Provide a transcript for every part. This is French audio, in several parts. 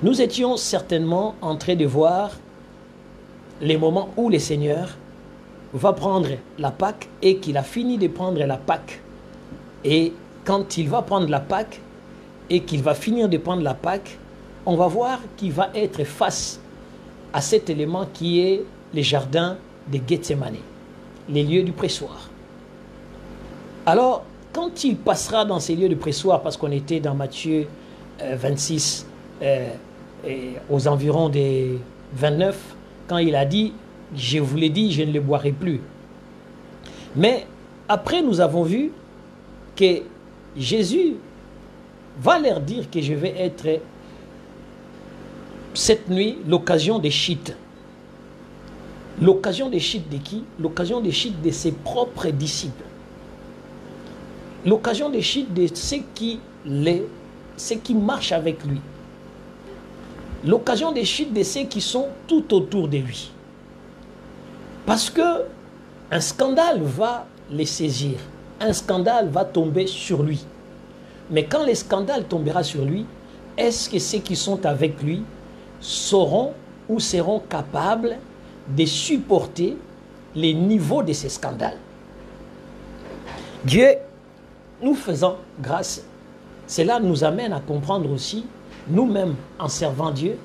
Nous étions certainement en train de voir les moments où le Seigneur va prendre la Pâque et qu'il a fini de prendre la Pâque. Et quand il va prendre la Pâque et qu'il va finir de prendre la Pâque, on va voir qu'il va être face à cet élément qui est les jardins de Gethsemane, les lieux du pressoir. Alors, quand il passera dans ces lieux de pressoir, parce qu'on était dans Matthieu 26, aux environs des 29, quand il a dit, je vous l'ai dit, je ne le boirai plus. Mais après, nous avons vu que Jésus va leur dire que je vais être cette nuit l'occasion des chutes. L'occasion des chutes de qui? L'occasion des chutes de ses propres disciples. L'occasion des chutes de ceux qui marchent avec lui. L'occasion des chutes de ceux qui sont tout autour de lui. Parce que un scandale va les saisir. Un scandale va tomber sur lui. Mais quand le scandale tombera sur lui, est-ce que ceux qui sont avec lui sauront ou seront capables de supporter les niveaux de ces scandales? Dieu, nous faisant grâce, cela nous amène à comprendre aussi, nous-mêmes en servant Dieu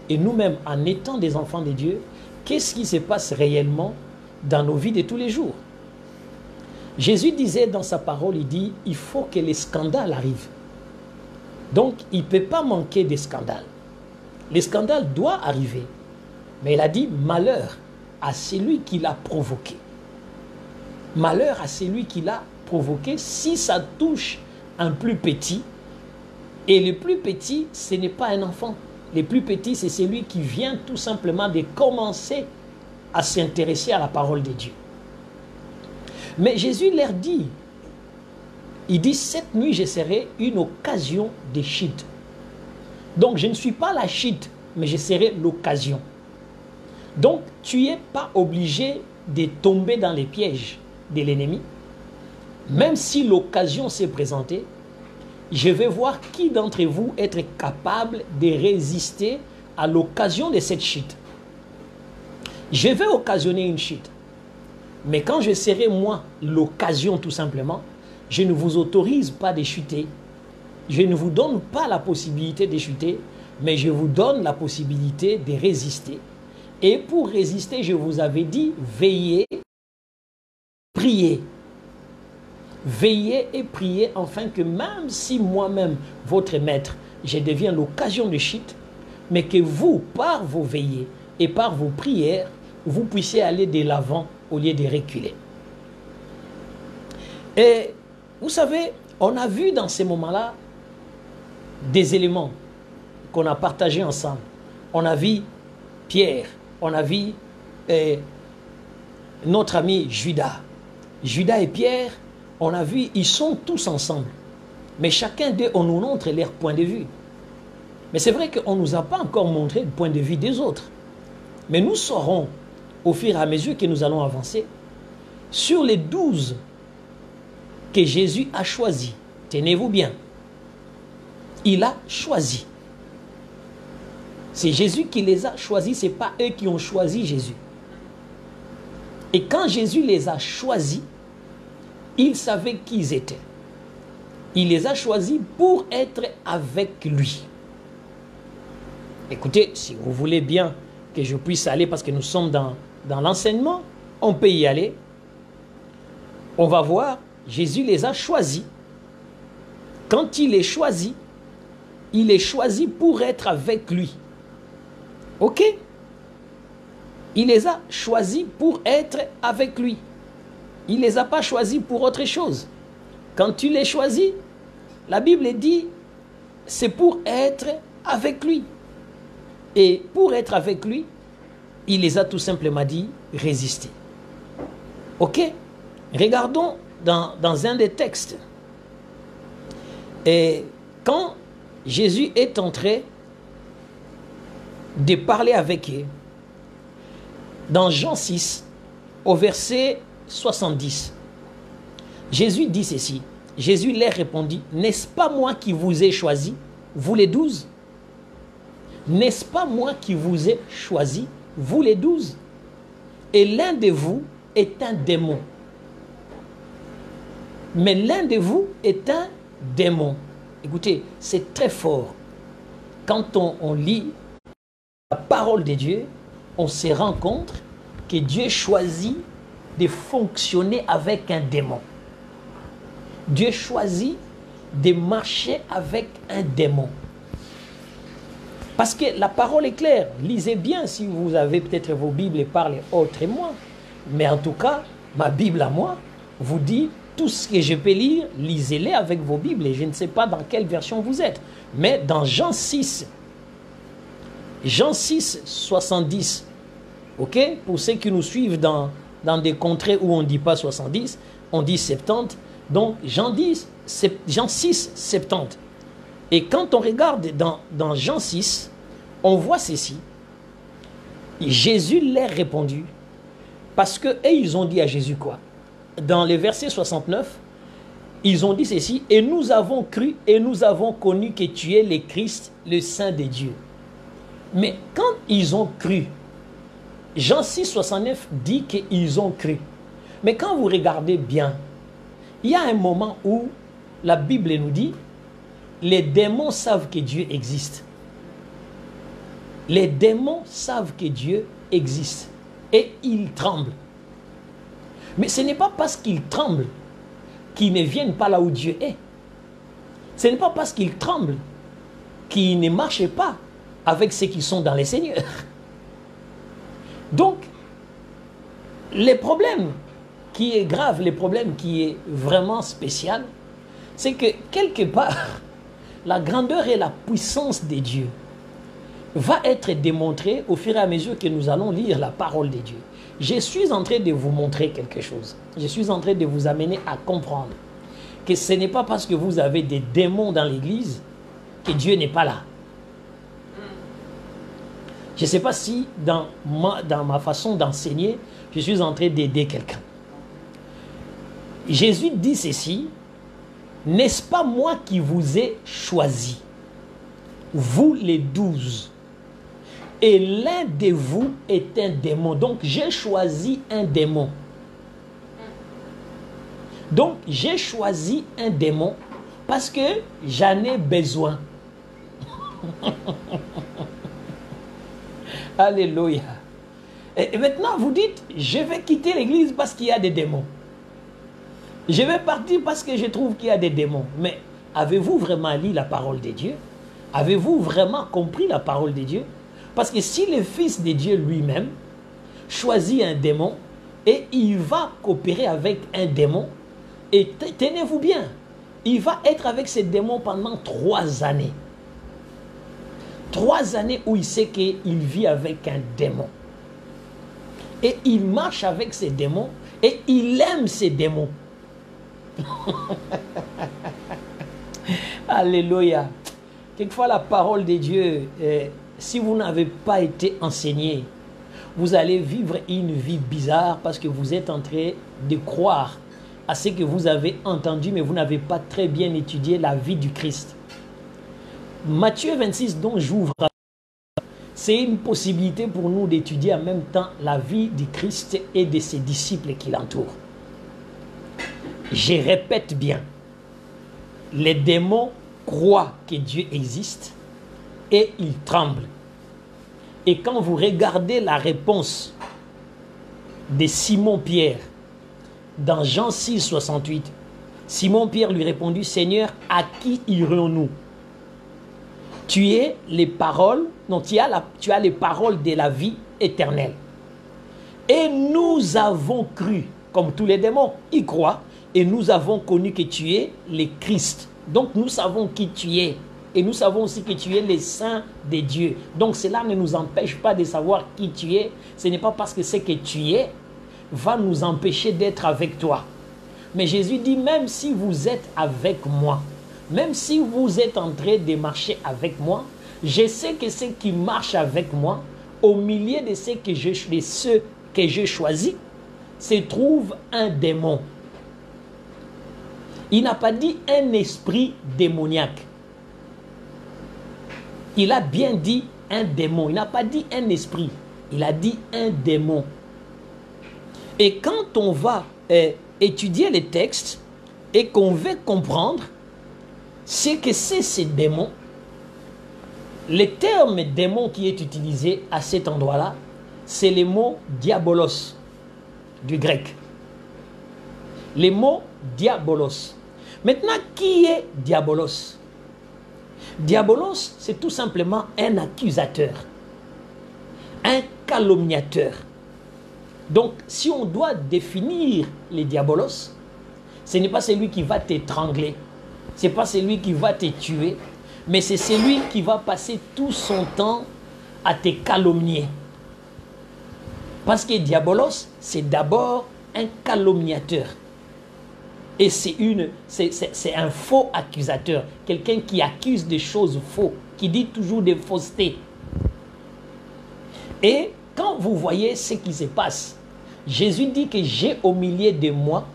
et nous-mêmes en étant des enfants de Dieu, qu'est-ce qui se passe réellement dans nos vies de tous les jours. Jésus disait dans sa parole, il dit, il faut que les scandales arrivent. Donc, il ne peut pas manquer de scandales. Les scandales doivent arriver. Mais il a dit, malheur à celui qui l'a provoqué. Malheur à celui qui l'a provoqué si ça touche un plus petit. Et le plus petit, ce n'est pas un enfant. Le plus petit, c'est celui qui vient tout simplement de commencer à s'intéresser à la parole de Dieu. Mais Jésus leur dit, il dit, cette nuit, je serai une occasion de chute. Donc, je ne suis pas la chute, mais je serai l'occasion. Donc, tu n'es pas obligé de tomber dans les pièges de l'ennemi. Même si l'occasion s'est présentée, je vais voir qui d'entre vous être capable de résister à l'occasion de cette chute. Je vais occasionner une chute. Mais quand je serai, moi, l'occasion tout simplement, je ne vous autorise pas de chuter. Je ne vous donne pas la possibilité de chuter, mais je vous donne la possibilité de résister. Et pour résister, je vous avais dit, veillez, priez. Veillez et priez afin que même si moi-même, votre maître, je deviens l'occasion de chute, mais que vous, par vos veillées et par vos prières, vous puissiez aller de l'avant au lieu de reculer. Et vous savez, on a vu dans ces moments-là des éléments qu'on a partagés ensemble. On a vu Pierre, on a vu notre ami Judas. Judas et Pierre, on a vu, ils sont tous ensemble. Mais chacun d'eux, on nous montre leur point de vue. Mais c'est vrai qu'on ne nous a pas encore montré le point de vue des autres. Mais nous saurons, au fur et à mesure que nous allons avancer, sur les 12 que Jésus a choisis. Tenez-vous bien. Il a choisi. C'est Jésus qui les a choisis, ce n'est pas eux qui ont choisi Jésus. Et quand Jésus les a choisis, il savait qui ils étaient. Il les a choisis pour être avec lui. Écoutez, si vous voulez bien que je puisse aller, parce que nous sommes dans l'enseignement, on peut y aller. On va voir, Jésus les a choisis. Quand il est choisi pour être avec lui. Ok? Il les a choisis pour être avec lui. Il ne les a pas choisis pour autre chose. Quand tu les choisis, la Bible dit, c'est pour être avec lui. Et pour être avec lui, il les a tout simplement dit, résister. Ok? Regardons dans un des textes. Et quand Jésus est entré de parler avec eux, dans Jean 6, au verset 70, Jésus dit ceci. Jésus leur répondit, n'est-ce pas moi qui vous ai choisi, vous les 12? N'est-ce pas moi qui vous ai choisi, vous les 12? Et l'un de vous est un démon. Mais l'un de vous est un démon. Écoutez, c'est très fort. Quand on lit la parole de Dieu, on se rend compte que Dieu choisit de fonctionner avec un démon. Dieu choisit de marcher avec un démon. Parce que la parole est claire. Lisez bien si vous avez peut-être vos Bibles et parlez autrement. Mais en tout cas, ma Bible à moi vous dit tout ce que je peux lire, lisez-les avec vos Bibles. Et je ne sais pas dans quelle version vous êtes. Mais dans Jean 6, 70, ok? Pour ceux qui nous suivent dans des contrées où on ne dit pas 70, on dit 70. Donc Jean 6, 70. Et quand on regarde dans Jean 6, on voit ceci. Jésus leur répondu. Parce que, et ils ont dit à Jésus quoi? Dans le verset 69, ils ont dit ceci. Et nous avons cru et nous avons connu que tu es le Christ, le Saint de Dieu. Mais quand ils ont cru, Jean 6, 69 dit qu'ils ont cru. Mais quand vous regardez bien, il y a un moment où la Bible nous dit les démons savent que Dieu existe. Les démons savent que Dieu existe. Et ils tremblent. Mais ce n'est pas parce qu'ils tremblent qu'ils ne viennent pas là où Dieu est. Ce n'est pas parce qu'ils tremblent qu'ils ne marchent pas avec ceux qui sont dans les seigneurs. Donc, le problème qui est grave, le problème qui est vraiment spécial, c'est que quelque part, la grandeur et la puissance de Dieu va être démontrée au fur et à mesure que nous allons lire la parole de Dieu. Je suis en train de vous montrer quelque chose. Je suis en train de vous amener à comprendre que ce n'est pas parce que vous avez des démons dans l'église que Dieu n'est pas là. Je ne sais pas si dans ma façon d'enseigner, je suis en train d'aider quelqu'un. Jésus dit ceci, n'est-ce pas moi qui vous ai choisi, vous les 12, et l'un de vous est un démon. Donc j'ai choisi un démon. Donc j'ai choisi un démon parce que j'en ai besoin. Alléluia. Et maintenant vous dites, je vais quitter l'église parce qu'il y a des démons. Je vais partir parce que je trouve qu'il y a des démons. Mais avez-vous vraiment lu la parole de Dieu? Avez-vous vraiment compris la parole de Dieu? Parce que si le Fils de Dieu lui-même choisit un démon et il va coopérer avec un démon, et tenez-vous bien, il va être avec ce démon pendant 3 années. 3 années où il sait qu'il vit avec un démon. Et il marche avec ces démons et il aime ces démons. Alléluia. Quelquefois la parole de Dieu, si vous n'avez pas été enseigné, vous allez vivre une vie bizarre parce que vous êtes en train de croire à ce que vous avez entendu, mais vous n'avez pas très bien étudié la vie du Christ. Matthieu 26, dont j'ouvre, c'est une possibilité pour nous d'étudier en même temps la vie du Christ et de ses disciples qui l'entourent. Je répète bien, les démons croient que Dieu existe et ils tremblent. Et quand vous regardez la réponse de Simon-Pierre dans Jean 6, 68, Simon-Pierre lui répondit, Seigneur, à qui irons-nous? Tu es les paroles, non, tu as les paroles de la vie éternelle. Et nous avons cru, comme tous les démons, ils croient, et nous avons connu que tu es le Christ. Donc nous savons qui tu es. Et nous savons aussi que tu es le Saint de Dieu. Donc cela ne nous empêche pas de savoir qui tu es. Ce n'est pas parce que ce que tu es va nous empêcher d'être avec toi. Mais Jésus dit, même si vous êtes avec moi, même si vous êtes en train de marcher avec moi, je sais que ceux qui marchent avec moi, au milieu de ceux que je choisis, se trouve un démon. Il n'a pas dit un esprit démoniaque. Il a bien dit un démon. Il n'a pas dit un esprit. Il a dit un démon. Et quand on va étudier les textes et qu'on veut comprendre ce que c'est ces démons, le terme démon qui est utilisé à cet endroit-là, c'est le mot diabolos du grec. Le mot diabolos. Maintenant, qui est diabolos? Diabolos, c'est tout simplement un accusateur, un calomniateur. Donc, si on doit définir les diabolos, ce n'est pas celui qui va t'étrangler, ce n'est pas celui qui va te tuer, mais c'est celui qui va passer tout son temps à te calomnier. Parce que diabolos, c'est d'abord un calomniateur. Et c'est un faux accusateur, quelqu'un qui accuse des choses fausses, qui dit toujours des faussetés. Et quand vous voyez ce qui se passe, Jésus dit que j'ai au milieu de moi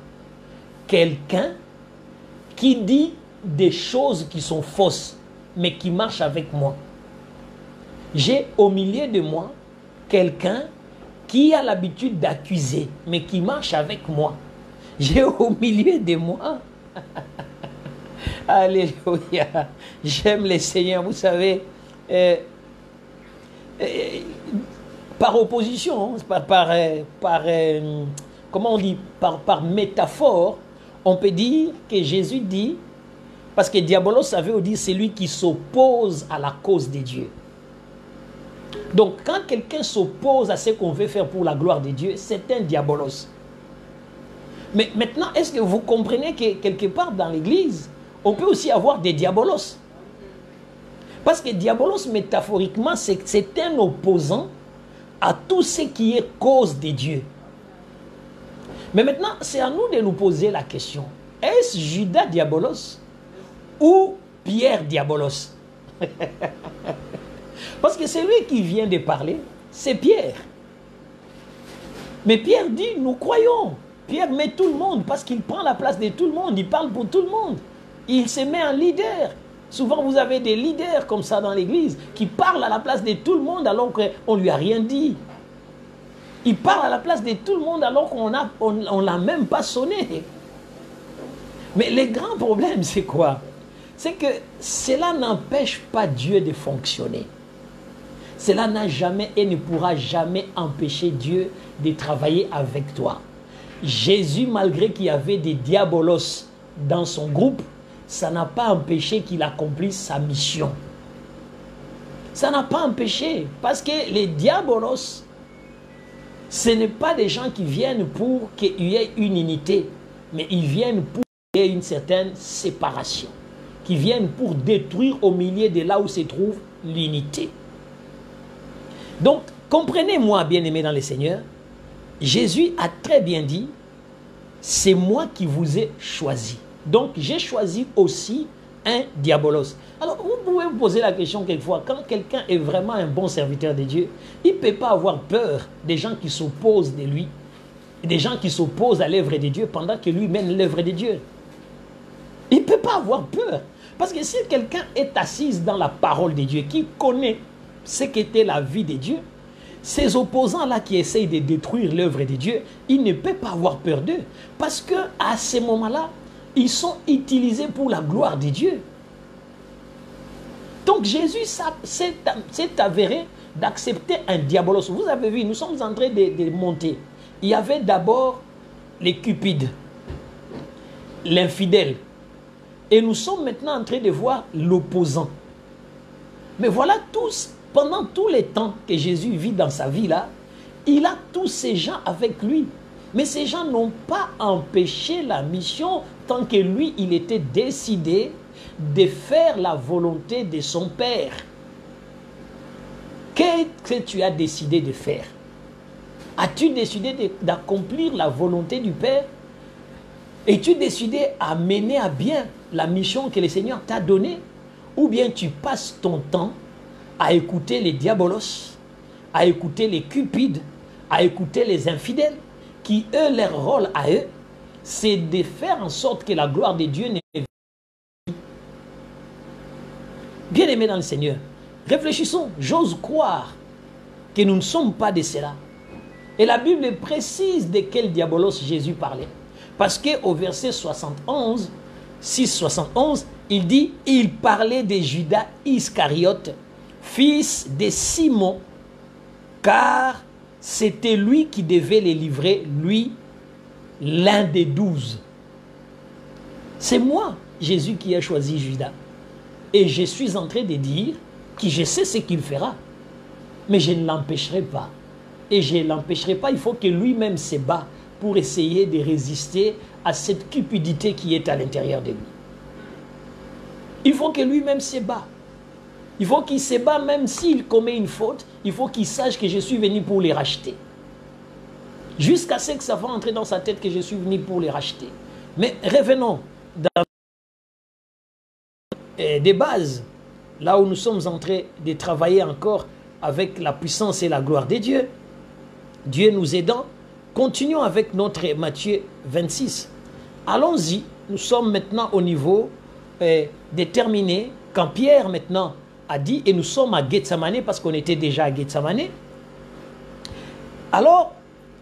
quelqu'un qui dit des choses qui sont fausses, mais qui marche avec moi. J'ai au milieu de moi quelqu'un qui a l'habitude d'accuser, mais qui marche avec moi. J'ai au milieu de moi, alléluia, j'aime le Seigneur, vous savez, par opposition, comment on dit, par métaphore, on peut dire que Jésus dit, parce que diabolos, ça veut dire celui qui s'oppose à la cause de Dieu. Donc, quand quelqu'un s'oppose à ce qu'on veut faire pour la gloire de Dieu, c'est un diabolos. Mais maintenant, est-ce que vous comprenez que quelque part dans l'église, on peut aussi avoir des diabolos? Parce que diabolos, métaphoriquement, c'est un opposant à tout ce qui est cause de Dieu. Mais maintenant, c'est à nous de nous poser la question. Est-ce Judas diabolos ou Pierre diabolos? Parce que celui qui vient de parler, c'est Pierre. Mais Pierre dit, nous croyons. Pierre met tout le monde parce qu'il prend la place de tout le monde. Il parle pour tout le monde. Il se met en leader. Souvent, vous avez des leaders comme ça dans l'église qui parlent à la place de tout le monde alors qu'on ne lui a rien dit. Il parle à la place de tout le monde alors qu'on ne l'a même pas sonné. Mais le grand problème, c'est quoi? C'est que cela n'empêche pas Dieu de fonctionner. Cela n'a jamais et ne pourra jamais empêcher Dieu de travailler avec toi. Jésus, malgré qu'il y avait des diabolos dans son groupe, ça n'a pas empêché qu'il accomplisse sa mission. Ça n'a pas empêché, parce que les diabolos, ce n'est pas des gens qui viennent pour qu'il y ait une unité, mais ils viennent pour qu'il y ait une certaine séparation, qui viennent pour détruire au milieu de là où se trouve l'unité. Donc, comprenez-moi, bien-aimés dans le Seigneur, Jésus a très bien dit, c'est moi qui vous ai choisi. Donc, j'ai choisi aussi un diabolos. Alors, vous pouvez vous poser la question quelquefois, quand quelqu'un est vraiment un bon serviteur de Dieu, il ne peut pas avoir peur des gens qui s'opposent de lui, des gens qui s'opposent à l'œuvre de Dieu pendant que lui mène l'œuvre de Dieu. Il ne peut pas avoir peur. Parce que si quelqu'un est assis dans la parole de Dieu, qui connaît ce qu'était la vie de Dieu, ces opposants-là qui essayent de détruire l'œuvre de Dieu, il ne peut pas avoir peur d'eux. Parce qu'à ces moments-là, ils sont utilisés pour la gloire de Dieu. Donc Jésus s'est avéré d'accepter un diabolos. Vous avez vu, nous sommes en train de monter. Il y avait d'abord les cupides, l'infidèle. Et nous sommes maintenant en train de voir l'opposant. Mais voilà tous, pendant tous les temps que Jésus vit dans sa vie là, il a tous ces gens avec lui. Mais ces gens n'ont pas empêché la mission tant que lui, il était décidé de faire la volonté de son Père. Qu'est-ce que tu as décidé de faire? As-tu décidé d'accomplir la volonté du Père? Es-tu décidé à mener à bien la mission que le Seigneur t'a donnée? Ou bien tu passes ton temps à écouter les diabolos, à écouter les cupides, à écouter les infidèles, qui eux, leur rôle à eux, c'est de faire en sorte que la gloire de Dieu ne... Bien-aimé dans le Seigneur, Réfléchissons, j'ose croire que nous ne sommes pas de cela. Et la Bible précise de quel diabolos Jésus parlait. Parce qu'au verset 71, 6-71, il dit, il parlait de Judas Iscariote, fils de Simon, car c'était lui qui devait les livrer, lui, l'un des 12. C'est moi, Jésus, qui a choisi Judas. Et je suis en train de dire que je sais ce qu'il fera. Mais je ne l'empêcherai pas. Et je ne l'empêcherai pas, il faut que lui-même se bat pour essayer de résister à cette cupidité qui est à l'intérieur de lui. Il faut que lui-même se bat. Il faut qu'il se bat même s'il commet une faute. Il faut qu'il sache que je suis venu pour les racheter. Jusqu'à ce que ça va entrer dans sa tête que je suis venu pour les racheter. Mais revenons dans des bases, là où nous sommes en train de travailler encore avec la puissance et la gloire de Dieu. Dieu nous aidant, continuons avec notre Matthieu 26. Allons-y, nous sommes maintenant au niveau déterminé, quand Pierre maintenant a dit, et nous sommes à Gethsemane parce qu'on était déjà à Gethsemane. Alors,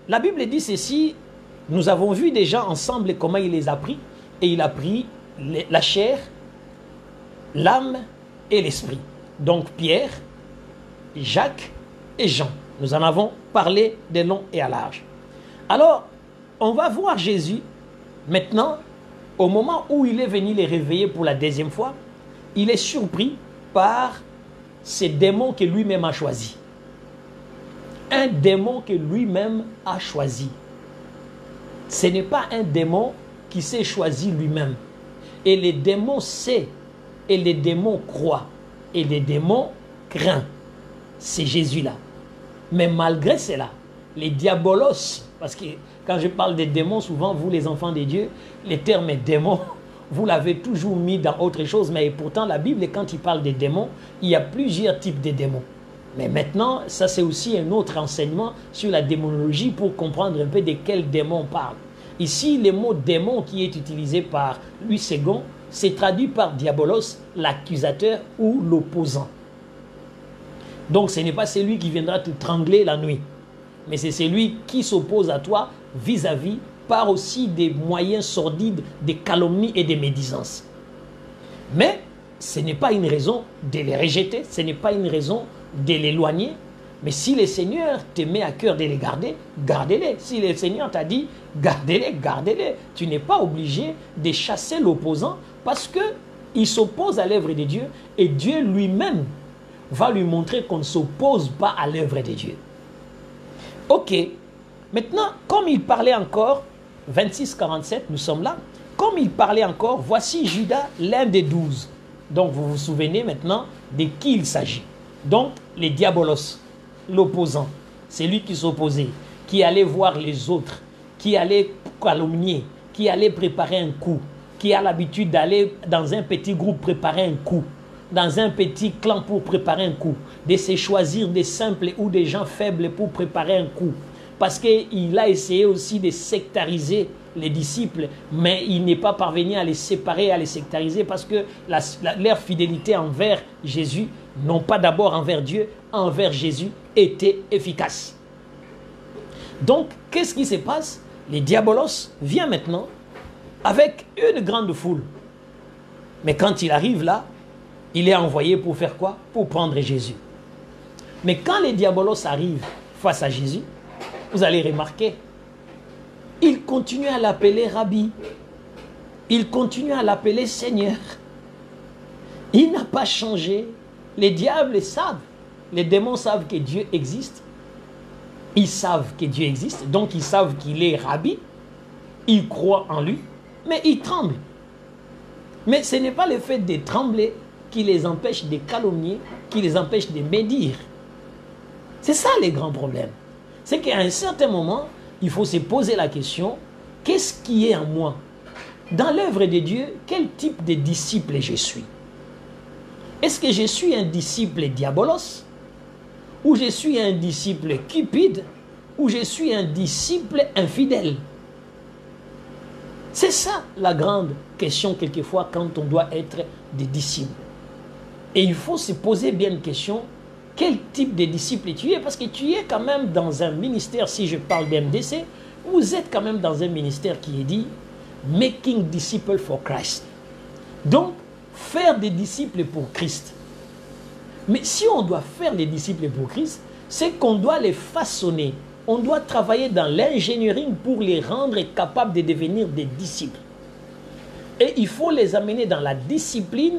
la Bible dit ceci, nous avons vu déjà ensemble comment il les a pris, et il a pris la chair, l'âme et l'esprit. Donc Pierre, Jacques et Jean. Nous en avons parlé de long et à large. Alors, on va voir Jésus maintenant, au moment où il est venu les réveiller pour la deuxième fois, il est surpris par ces démons que lui-même a choisis. Un démon que lui-même a choisi. Ce n'est pas un démon qui s'est choisi lui-même. Et les démons savent, et les démons croient, et les démons craignent. C'est Jésus-là. Mais malgré cela, les diabolos, parce que quand je parle des démons, souvent vous les enfants de Dieu, le terme démon, vous l'avez toujours mis dans autre chose, mais pourtant la Bible, quand il parle des démons, il y a plusieurs types de démons. Mais maintenant, ça c'est aussi un autre enseignement sur la démonologie pour comprendre un peu de quel démon on parle. Ici, le mot démon qui est utilisé par Louis II, c'est traduit par diabolos, l'accusateur ou l'opposant. Donc ce n'est pas celui qui viendra te trangler la nuit, mais c'est celui qui s'oppose à toi vis-à-vis par aussi des moyens sordides, des calomnies et des médisances. Mais ce n'est pas une raison de les rejeter, ce n'est pas une raison de l'éloigner. Mais si le Seigneur te met à cœur de les garder, gardez-les. Si le Seigneur t'a dit, gardez-les, gardez-les. Tu n'es pas obligé de chasser l'opposant parce qu'il s'oppose à l'œuvre de Dieu et Dieu lui-même va lui montrer qu'on ne s'oppose pas à l'œuvre de Dieu. Ok. Maintenant, comme il parlait encore, 26-47, nous sommes là. Comme il parlait encore, voici Judas, l'un des 12. Donc, vous vous souvenez maintenant de qui il s'agit. Donc, les diabolos, l'opposant, c'est lui qui s'opposait, qui allait voir les autres, qui allait calomnier, qui allait préparer un coup, qui a l'habitude d'aller dans un petit groupe préparer un coup, dans un petit clan pour préparer un coup, de se choisir des simples ou des gens faibles pour préparer un coup. Parce qu'il a essayé aussi de sectariser les disciples, mais il n'est pas parvenu à les séparer, à les sectariser, parce que leur fidélité envers Jésus, non pas d'abord envers Dieu, envers Jésus, était efficace. Donc, qu'est-ce qui se passe? Les diabolos viennent maintenant avec une grande foule. Mais quand il arrive là, il est envoyé pour faire quoi? Pour prendre Jésus. Mais quand les diabolos arrivent face à Jésus, vous allez remarquer, il continue à l'appeler Rabbi. Il continue à l'appeler Seigneur. Il n'a pas changé. Les diables savent. Les démons savent que Dieu existe. Ils savent que Dieu existe. Donc ils savent qu'il est Rabbi. Ils croient en lui. Mais ils tremblent. Mais ce n'est pas le fait de trembler qui les empêche de calomnier, qui les empêche de médire. C'est ça les grands problèmes. C'est qu'à un certain moment, il faut se poser la question, qu'est-ce qui est en moi? Dans l'œuvre de Dieu, quel type de disciple je suis? Est-ce que je suis un disciple diabolos? Ou je suis un disciple cupide? Ou je suis un disciple infidèle? C'est ça la grande question quelquefois quand on doit être des disciples. Et il faut se poser bien une question, quel type de disciple tu es? Parce que tu es quand même dans un ministère, si je parle d'MDC, vous êtes quand même dans un ministère qui est dit « Making disciples for Christ ». Donc, faire des disciples pour Christ. Mais si on doit faire des disciples pour Christ, c'est qu'on doit les façonner. On doit travailler dans l'ingénierie pour les rendre capables de devenir des disciples. Et il faut les amener dans la discipline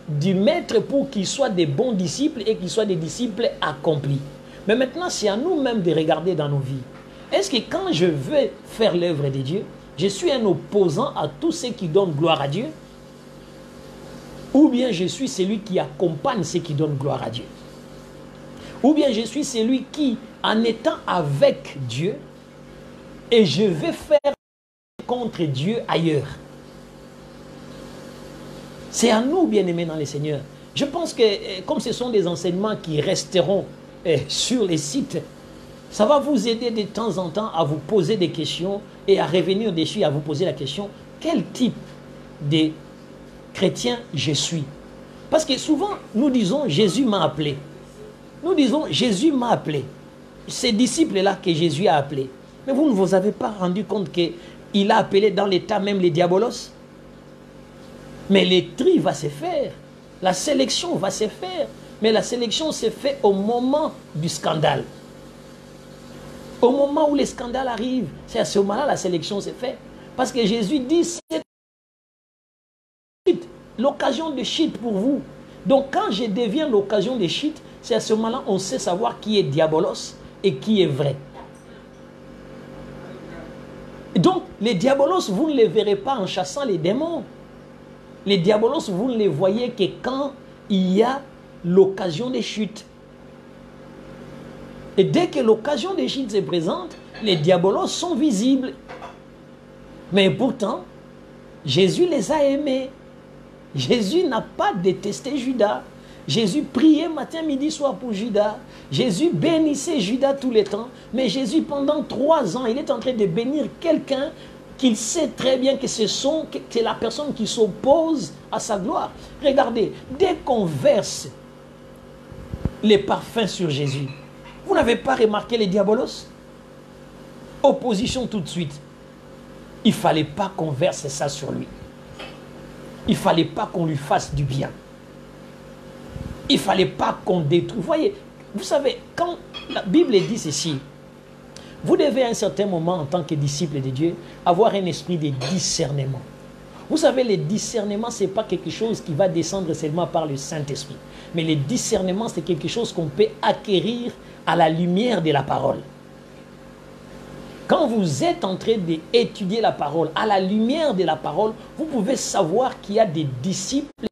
du maître pour qu'ils soient des bons disciples et qu'ils soient des disciples accomplis. Mais maintenant, c'est à nous-mêmes de regarder dans nos vies. Est-ce que quand je veux faire l'œuvre de Dieu, je suis un opposant à tous ceux qui donnent gloire à Dieu? Ou bien je suis celui qui accompagne ceux qui donnent gloire à Dieu? Ou bien je suis celui qui, en étant avec Dieu, et je vais faire contre Dieu ailleurs? C'est à nous, bien-aimés dans le Seigneur. Je pense que, comme ce sont des enseignements qui resteront sur les sites, ça va vous aider de temps en temps à vous poser des questions et à revenir dessus, à vous poser la question, quel type de chrétien je suis? Parce que souvent, nous disons, Jésus m'a appelé. Nous disons, Jésus m'a appelé. Ces disciples-là que Jésus a appelés. Mais vous ne vous avez pas rendu compte qu'il a appelé dans l'état même les diabolos? Mais le tri va se faire. La sélection va se faire. Mais la sélection se fait au moment du scandale. Au moment où les scandales arrivent, c'est à ce moment-là la sélection se fait. Parce que Jésus dit, c'est l'occasion de chute pour vous. Donc quand je deviens l'occasion de chute, c'est à ce moment-là on sait savoir qui est diabolos et qui est vrai. Et donc les diabolos, vous ne les verrez pas en chassant les démons. Les diabolos, vous ne les voyez que quand il y a l'occasion de chute. Et dès que l'occasion de chute se présente, les diabolos sont visibles. Mais pourtant, Jésus les a aimés. Jésus n'a pas détesté Judas. Jésus priait matin, midi, soir pour Judas. Jésus bénissait Judas tout le temps. Mais Jésus, pendant 3 ans, il est en train de bénir quelqu'un qu'il sait très bien que c'est la personne qui s'oppose à sa gloire. Regardez, dès qu'on verse les parfums sur Jésus, vous n'avez pas remarqué les diabolos? Opposition tout de suite. Il ne fallait pas qu'on verse ça sur lui. Il ne fallait pas qu'on lui fasse du bien. Il ne fallait pas qu'on détruise. Vous savez, quand la Bible dit ceci, vous devez à un certain moment, en tant que disciple de Dieu, avoir un esprit de discernement. Vous savez, le discernement, ce n'est pas quelque chose qui va descendre seulement par le Saint-Esprit. Mais le discernement, c'est quelque chose qu'on peut acquérir à la lumière de la parole. Quand vous êtes en train d'étudier la parole, à la lumière de la parole, vous pouvez savoir qu'il y a des disciples.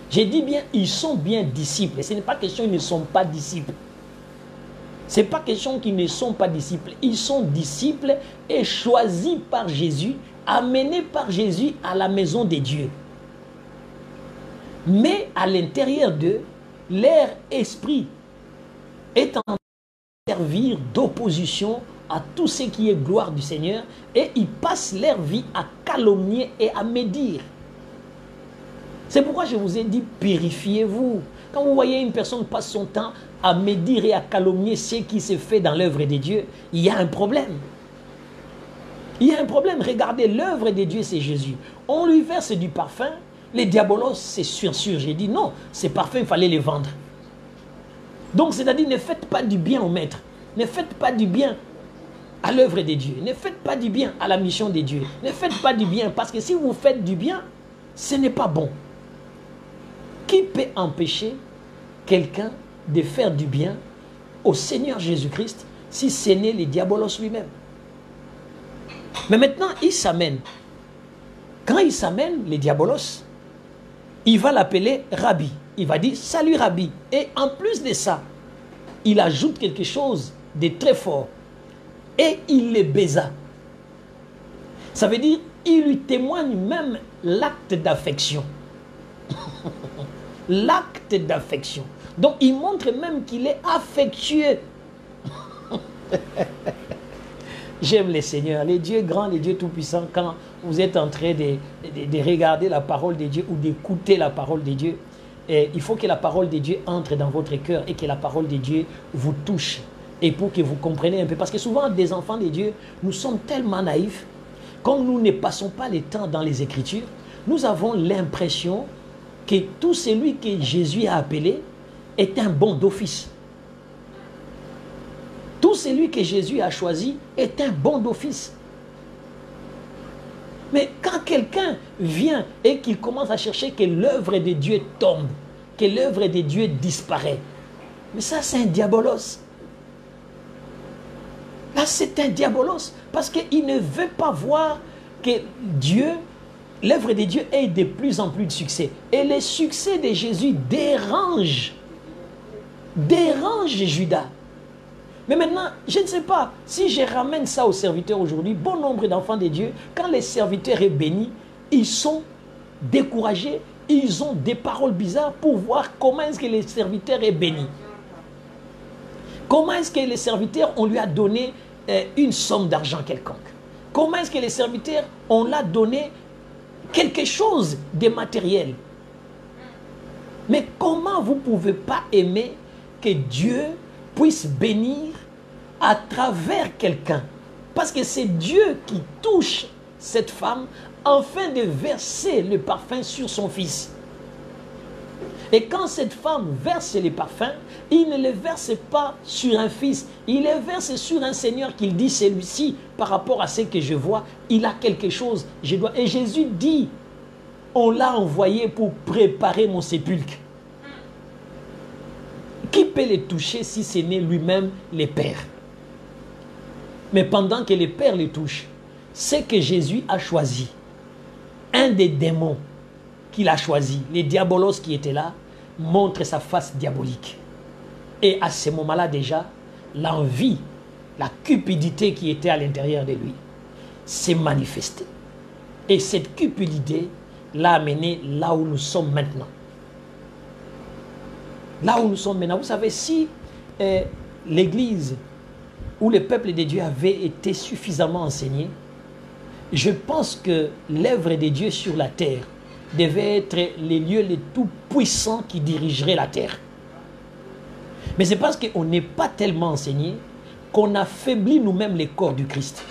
J'ai dit bien, ils sont bien disciples. Ce n'est pas question qu'ils ne sont pas disciples. Ce n'est pas question qu'ils ne sont pas disciples. Ils sont disciples et choisis par Jésus, amenés par Jésus à la maison de Dieu. Mais à l'intérieur d'eux, leur esprit est en train de servir d'opposition à tout ce qui est gloire du Seigneur et ils passent leur vie à calomnier et à médire. C'est pourquoi je vous ai dit, purifiez-vous. Quand vous voyez une personne passer son temps à médire et à calomnier ce qui se fait dans l'œuvre de Dieu, il y a un problème. Il y a un problème. Regardez, l'œuvre de Dieu, c'est Jésus. On lui verse du parfum. Les diabolos, c'est sûr. J'ai dit non, ces parfums, il fallait les vendre. Donc, c'est-à-dire, ne faites pas du bien au maître. Ne faites pas du bien à l'œuvre de Dieu. Ne faites pas du bien à la mission de Dieu. Ne faites pas du bien, parce que si vous faites du bien, ce n'est pas bon. Qui peut empêcher quelqu'un de faire du bien au Seigneur Jésus-Christ si ce n'est les diabolos lui-même? Mais maintenant, il s'amène. Quand il s'amène, les diabolos, il va l'appeler Rabbi. Il va dire, salut Rabbi. Et en plus de ça, il ajoute quelque chose de très fort. Et il les baisa. Ça veut dire, il lui témoigne même l'acte d'affection. L'acte d'affection. Donc, il montre même qu'il est affectueux. J'aime les seigneurs, les dieux grands, les dieux tout-puissants, quand vous êtes en train de regarder la parole de Dieu ou d'écouter la parole de Dieu, il faut que la parole de Dieu entre dans votre cœur et que la parole de Dieu vous touche. Et pour que vous compreniez un peu, parce que souvent des enfants de Dieu, nous sommes tellement naïfs, comme nous ne passons pas le temps dans les Écritures, nous avons l'impression que tout celui que Jésus a appelé est un bon d'office. Tout celui que Jésus a choisi est un bon d'office. Mais quand quelqu'un vient et qu'il commence à chercher que l'œuvre de Dieu tombe, que l'œuvre de Dieu disparaît, mais ça c'est un diabolos. Là c'est un diabolos, parce qu'il ne veut pas voir que Dieu, l'œuvre de Dieu ait de plus en plus de succès. Et le succès de Jésus dérange Judas. Mais maintenant, je ne sais pas, si je ramène ça aux serviteurs aujourd'hui, bon nombre d'enfants de Dieu, quand les serviteurs sont bénis, ils sont découragés, ils ont des paroles bizarres pour voir comment est-ce que les serviteurs est béni. Comment est-ce que les serviteurs, on lui a donné une somme d'argent quelconque? Comment est-ce que les serviteurs, on l'a donné quelque chose de matériel? Mais comment vous ne pouvez pas aimer que Dieu puisse bénir à travers quelqu'un? Parce que c'est Dieu qui touche cette femme afin de verser le parfum sur son fils. Et quand cette femme verse les parfums, il ne les verse pas sur un fils, il les verse sur un Seigneur qu'il dit, celui-ci, par rapport à ce que je vois, il a quelque chose, je dois... Et Jésus dit, on l'a envoyé pour préparer mon sépulcre. Qui peut les toucher si ce n'est lui-même les pères? Mais pendant que les pères les touchent, c'est que Jésus a choisi. Un des démons qu'il a choisi, les diabolos qui étaient là, montre sa face diabolique. Et à ce moment-là déjà, l'envie, la cupidité qui était à l'intérieur de lui s'est manifestée. Et cette cupidité l'a amené là où nous sommes maintenant. Là où nous sommes maintenant, vous savez, si l'Église ou le peuple de Dieu avait été suffisamment enseigné, je pense que l'œuvre de Dieu sur la terre devait être les lieux les tout puissants qui dirigeraient la terre. Mais c'est parce qu'on n'est pas tellement enseigné qu'on affaiblit nous-mêmes les corps du Christ.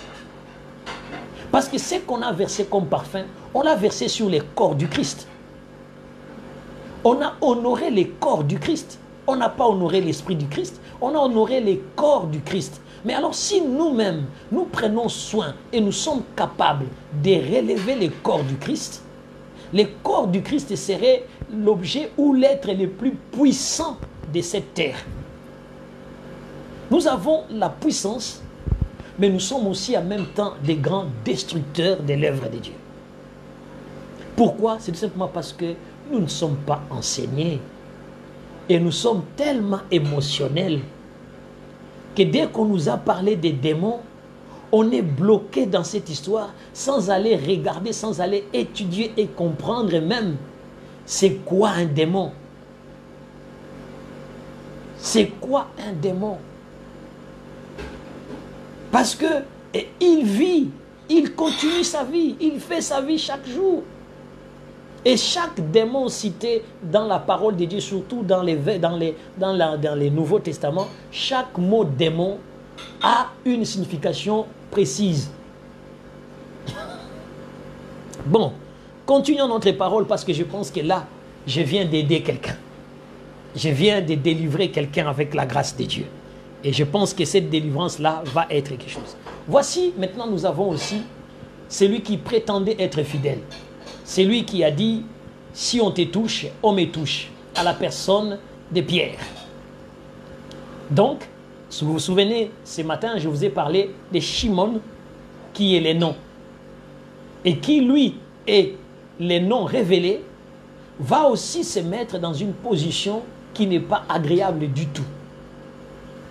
Parce que ce qu'on a versé comme parfum, on l'a versé sur les corps du Christ. On a honoré les corps du Christ. On n'a pas honoré l'esprit du Christ. On a honoré les corps du Christ. Mais alors si nous-mêmes, nous prenons soin et nous sommes capables de relever les corps du Christ, les corps du Christ seraient l'objet ou l'être le plus puissant de cette terre. Nous avons la puissance, mais nous sommes aussi en même temps des grands destructeurs de l'œuvre de Dieu. Pourquoi? C'est tout simplement parce que nous ne sommes pas enseignés. Et nous sommes tellement émotionnels que dès qu'on nous a parlé des démons, on est bloqué dans cette histoire sans aller regarder, sans aller étudier et comprendre même c'est quoi un démon. C'est quoi un démon? Parce que il vit, il continue sa vie, il fait sa vie chaque jour. Et chaque démon cité dans la parole de Dieu, surtout dans les Nouveaux Testaments, chaque mot démon a une signification précise. Bon, continuons notre parole parce que je pense que là, je viens d'aider quelqu'un. Je viens de délivrer quelqu'un avec la grâce de Dieu. Et je pense que cette délivrance-là va être quelque chose. Voici, maintenant nous avons aussi celui qui prétendait être fidèle. C'est lui qui a dit, si on te touche, on me touche, à la personne de Pierre. Donc, si vous vous souvenez, ce matin, je vous ai parlé de Shimon, qui est le nom. Et qui, lui, est le nom révélé, va aussi se mettre dans une position qui n'est pas agréable du tout.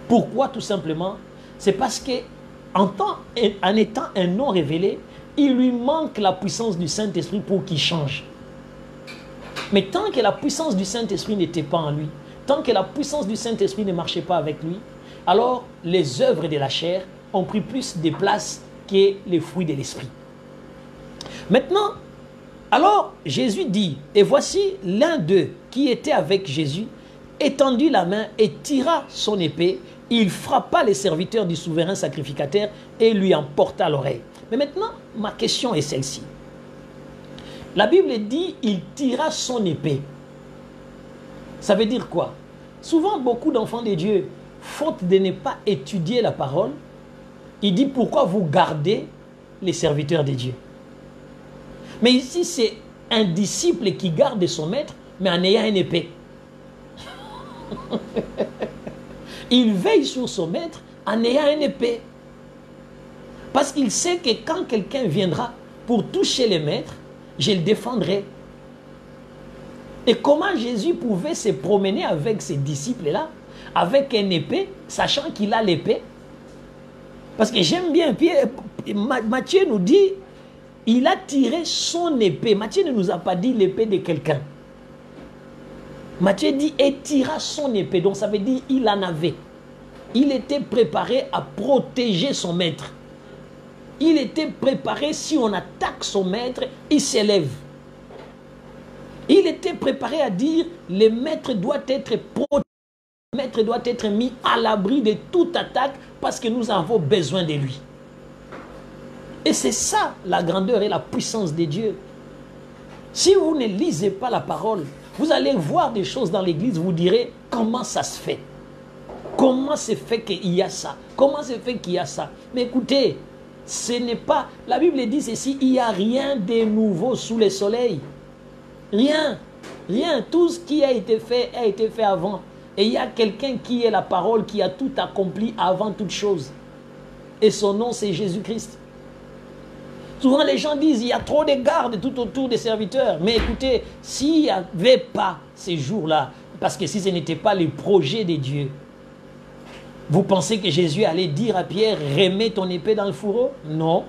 Pourquoi? Tout simplement, c'est parce que en étant un nom révélé, il lui manque la puissance du Saint-Esprit pour qu'il change. Mais tant que la puissance du Saint-Esprit n'était pas en lui, tant que la puissance du Saint-Esprit ne marchait pas avec lui, alors les œuvres de la chair ont pris plus de place que les fruits de l'esprit. Maintenant, alors Jésus dit, et voici l'un d'eux qui était avec Jésus, étendit la main et tira son épée, il frappa les serviteurs du souverain sacrificateur et lui en porta l'oreille. Mais maintenant, ma question est celle-ci. La Bible dit, il tira son épée. Ça veut dire quoi? Souvent, beaucoup d'enfants de Dieu, faute de ne pas étudier la parole, il dit pourquoi vous gardez les serviteurs de Dieu. Mais ici, c'est un disciple qui garde son maître, mais en ayant une épée. Il veille sur son maître en ayant une épée. Parce qu'il sait que quand quelqu'un viendra pour toucher les maîtres, je le défendrai. Et comment Jésus pouvait se promener avec ses disciples-là, avec une épée, sachant qu'il a l'épée? Parce que j'aime bien, Matthieu nous dit, il a tiré son épée. Matthieu ne nous a pas dit l'épée de quelqu'un. Matthieu dit, et tira son épée. Donc ça veut dire, il en avait. Il était préparé à protéger son maître. Il était préparé, si on attaque son maître, il s'élève. Il était préparé à dire, le maître doit être protégé. Le maître doit être mis à l'abri de toute attaque parce que nous avons besoin de lui. Et c'est ça la grandeur et la puissance de Dieu. Si vous ne lisez pas la parole, vous allez voir des choses dans l'église, vous direz comment ça se fait. Comment se fait qu'il y a ça? Comment se fait qu'il y a ça? Mais écoutez, ce n'est pas... La Bible dit ceci, il n'y a rien de nouveau sous le soleil. Rien. Rien. Tout ce qui a été fait avant. Et il y a quelqu'un qui est la parole, qui a tout accompli avant toute chose. Et son nom, c'est Jésus-Christ. Souvent, les gens disent, il y a trop de gardes tout autour des serviteurs. Mais écoutez, s'il n'y avait pas ces jours-là, parce que si ce n'était pas le projet de Dieu, vous pensez que Jésus allait dire à Pierre, remets ton épée dans le fourreau? Non.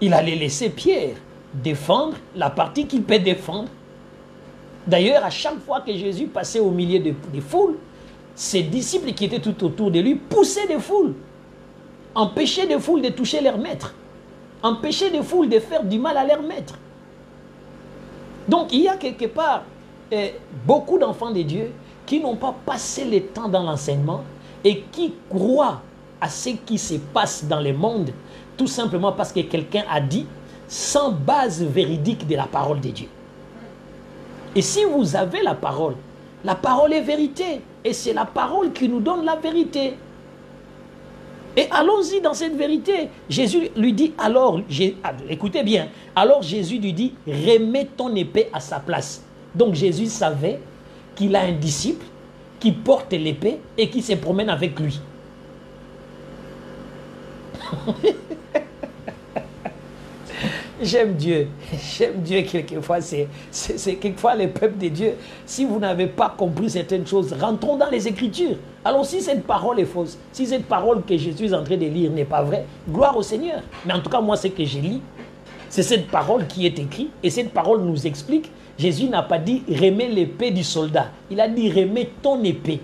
Il allait laisser Pierre défendre la partie qu'il peut défendre. D'ailleurs, à chaque fois que Jésus passait au milieu des foules, ses disciples qui étaient tout autour de lui poussaient des foules, empêchaient des foules de toucher leur maître, empêchaient des foules de faire du mal à leur maître. Donc, il y a quelque part beaucoup d'enfants de Dieu qui n'ont pas passé le temps dans l'enseignement et qui croient à ce qui se passe dans le monde, tout simplement parce que quelqu'un a dit, sans base véridique de la parole de Dieu. Et si vous avez la parole est vérité. Et c'est la parole qui nous donne la vérité. Et allons-y dans cette vérité. Jésus lui dit alors, écoutez bien, alors Jésus lui dit, remets ton épée à sa place. Donc Jésus savait qu'il a un disciple qui porte l'épée et qui se promène avec lui. J'aime Dieu quelquefois, quelquefois les peuples de Dieu, si vous n'avez pas compris certaines choses, rentrons dans les Écritures. Alors si cette parole est fausse, si cette parole que je suis en train de lire n'est pas vraie, gloire au Seigneur. Mais en tout cas, moi, ce que je lis, c'est cette parole qui est écrite, et cette parole nous explique, Jésus n'a pas dit remets l'épée du soldat, il a dit remets ton épée.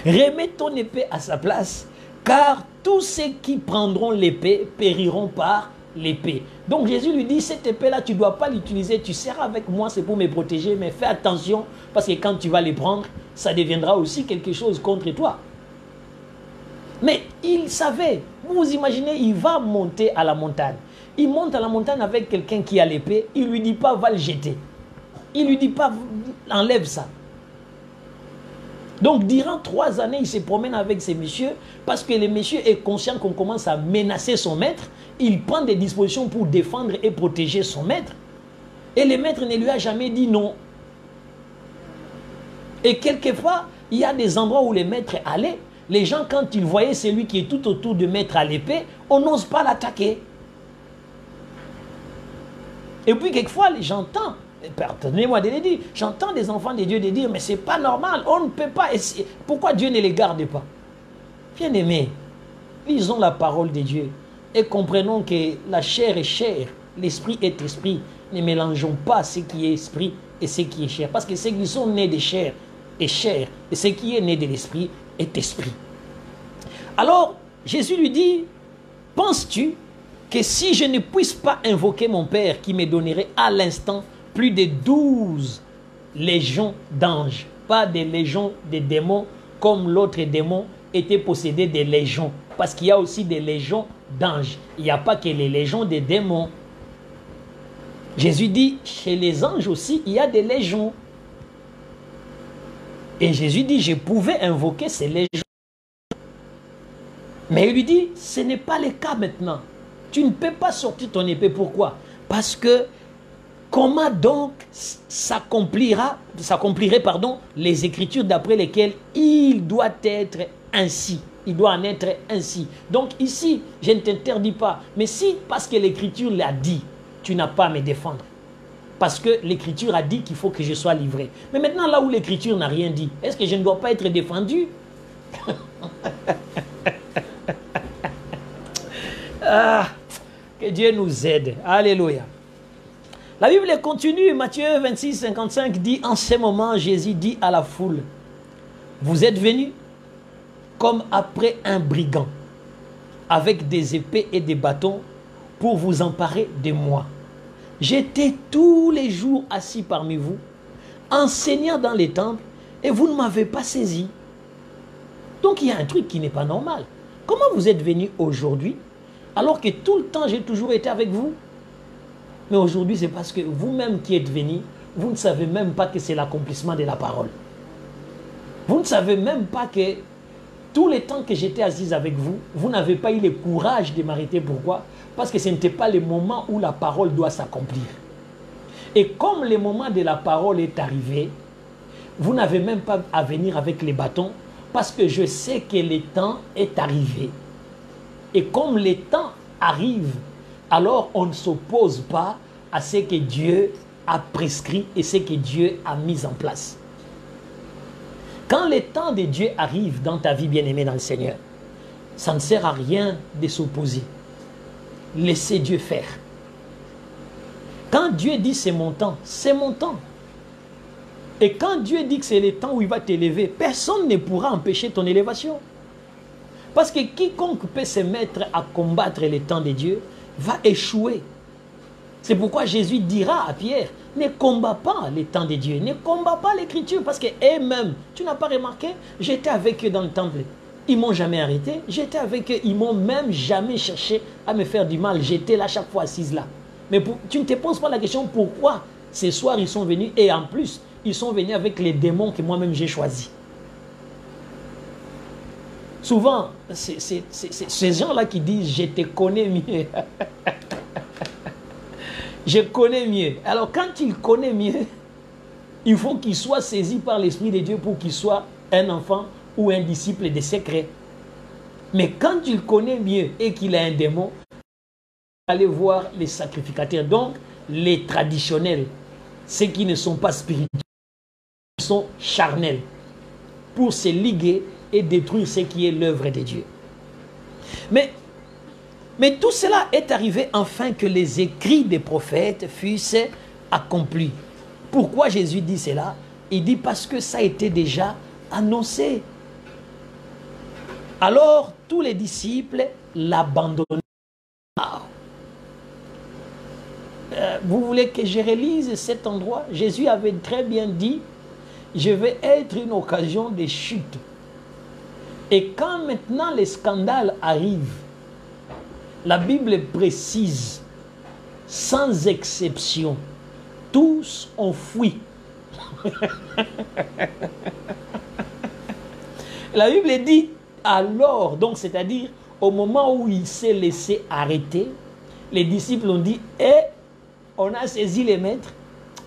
Remets ton épée à sa place, car tous ceux qui prendront l'épée périront par l'épée. Donc Jésus lui dit, cette épée-là, tu ne dois pas l'utiliser, tu seras avec moi, c'est pour me protéger, mais fais attention, parce que quand tu vas les prendre, ça deviendra aussi quelque chose contre toi. Mais il savait, vous imaginez, il va monter à la montagne. Il monte à la montagne avec quelqu'un qui a l'épée, il ne lui dit pas, va le jeter. Il ne lui dit pas, enlève ça. Donc, durant 3 années, il se promène avec ces messieurs parce que le monsieur est conscient qu'on commence à menacer son maître. Il prend des dispositions pour défendre et protéger son maître. Et le maître ne lui a jamais dit non. Et quelquefois, il y a des endroits où les maîtres allaient. Les gens, quand ils voyaient celui qui est tout autour du maître à l'épée, on n'ose pas l'attaquer. Et puis, quelquefois, j'entends... Pardonnez-moi de le dire, j'entends des enfants de Dieu de dire, mais c'est pas normal, on ne peut pas essayer. Pourquoi Dieu ne les garde pas? Bien-aimés, lisons la parole de Dieu et comprenons que la chair est chair, l'esprit est esprit. Ne mélangeons pas ce qui est esprit et ce qui est chair. Parce que ceux qui sont nés de chair est chair, et ce qui est né de l'esprit est esprit. Alors, Jésus lui dit, penses-tu que si je ne puisse pas invoquer mon Père qui me donnerait à l'instant plus de 12 légions d'anges, pas des légions de démons comme l'autre démon était possédé des légions, parce qu'il y a aussi des légions d'anges. Il n'y a pas que les légions des démons. Jésus dit, chez les anges aussi, il y a des légions. Et Jésus dit, je pouvais invoquer ces légions. Mais il lui dit, ce n'est pas le cas maintenant. Tu ne peux pas sortir ton épée. Pourquoi? Parce que comment donc s'accomplirait les Écritures d'après lesquelles il doit être ainsi. Il doit en être ainsi. Donc ici, je ne t'interdis pas. Mais si, parce que l'Écriture l'a dit, tu n'as pas à me défendre. Parce que l'Écriture a dit qu'il faut que je sois livré. Mais maintenant, là où l'Écriture n'a rien dit, est-ce que je ne dois pas être défendu? Ah, que Dieu nous aide. Alléluia. La Bible continue, Matthieu 26, 55 dit, en ce moment, Jésus dit à la foule, vous êtes venus comme après un brigand, avec des épées et des bâtons pour vous emparer de moi. J'étais tous les jours assis parmi vous, enseignant dans les temples, et vous ne m'avez pas saisi. Donc il y a un truc qui n'est pas normal. Comment vous êtes venus aujourd'hui, alors que tout le temps j'ai toujours été avec vous? Mais aujourd'hui, c'est parce que vous-même qui êtes venus, vous ne savez même pas que c'est l'accomplissement de la parole. Vous ne savez même pas que tous les temps que j'étais assise avec vous, vous n'avez pas eu le courage de m'arrêter. Pourquoi? Parce que ce n'était pas le moment où la parole doit s'accomplir. Et comme le moment de la parole est arrivé, vous n'avez même pas à venir avec les bâtons, parce que je sais que le temps est arrivé. Et comme le temps arrive, alors on ne s'oppose pas à ce que Dieu a prescrit et ce que Dieu a mis en place. Quand le temps de Dieu arrive dans ta vie bien-aimée dans le Seigneur, ça ne sert à rien de s'opposer. Laissez Dieu faire. Quand Dieu dit c'est mon temps, c'est mon temps. Et quand Dieu dit que c'est le temps où il va t'élever, personne ne pourra empêcher ton élévation. Parce que quiconque peut se mettre à combattre le temps de Dieu va échouer. C'est pourquoi Jésus dira à Pierre, ne combat pas les temps de Dieu, ne combat pas l'Écriture, parce qu'eux-mêmes, tu n'as pas remarqué, j'étais avec eux dans le temple. Ils ne m'ont jamais arrêté, j'étais avec eux, ils ne m'ont même jamais cherché à me faire du mal. J'étais là chaque fois assise là. Mais tu ne te poses pas la question pourquoi ce soir ils sont venus, et en plus, ils sont venus avec les démons que moi-même j'ai choisis. Souvent, c'est ces gens-là qui disent « je te connais mieux ». Je connais mieux. Alors quand il connaît mieux, il faut qu'il soit saisi par l'Esprit de Dieu pour qu'il soit un enfant ou un disciple de secret. Mais quand il connaît mieux et qu'il a un démon, allez voir les sacrificateurs, donc les traditionnels, ceux qui ne sont pas spirituels, ils sont charnels, pour se liguer et détruire ce qui est l'œuvre de Dieu. Mais tout cela est arrivé afin que les écrits des prophètes fussent accomplis. Pourquoi Jésus dit cela? Il dit parce que ça a été déjà annoncé. Alors tous les disciples l'abandonnèrent. Vous voulez que je relise cet endroit? Jésus avait très bien dit, je vais être une occasion de chute. Et quand maintenant les scandales arrivent, la Bible précise, sans exception, tous ont fui. La Bible dit alors, donc c'est-à-dire au moment où il s'est laissé arrêter, les disciples ont dit, on a saisi les maîtres.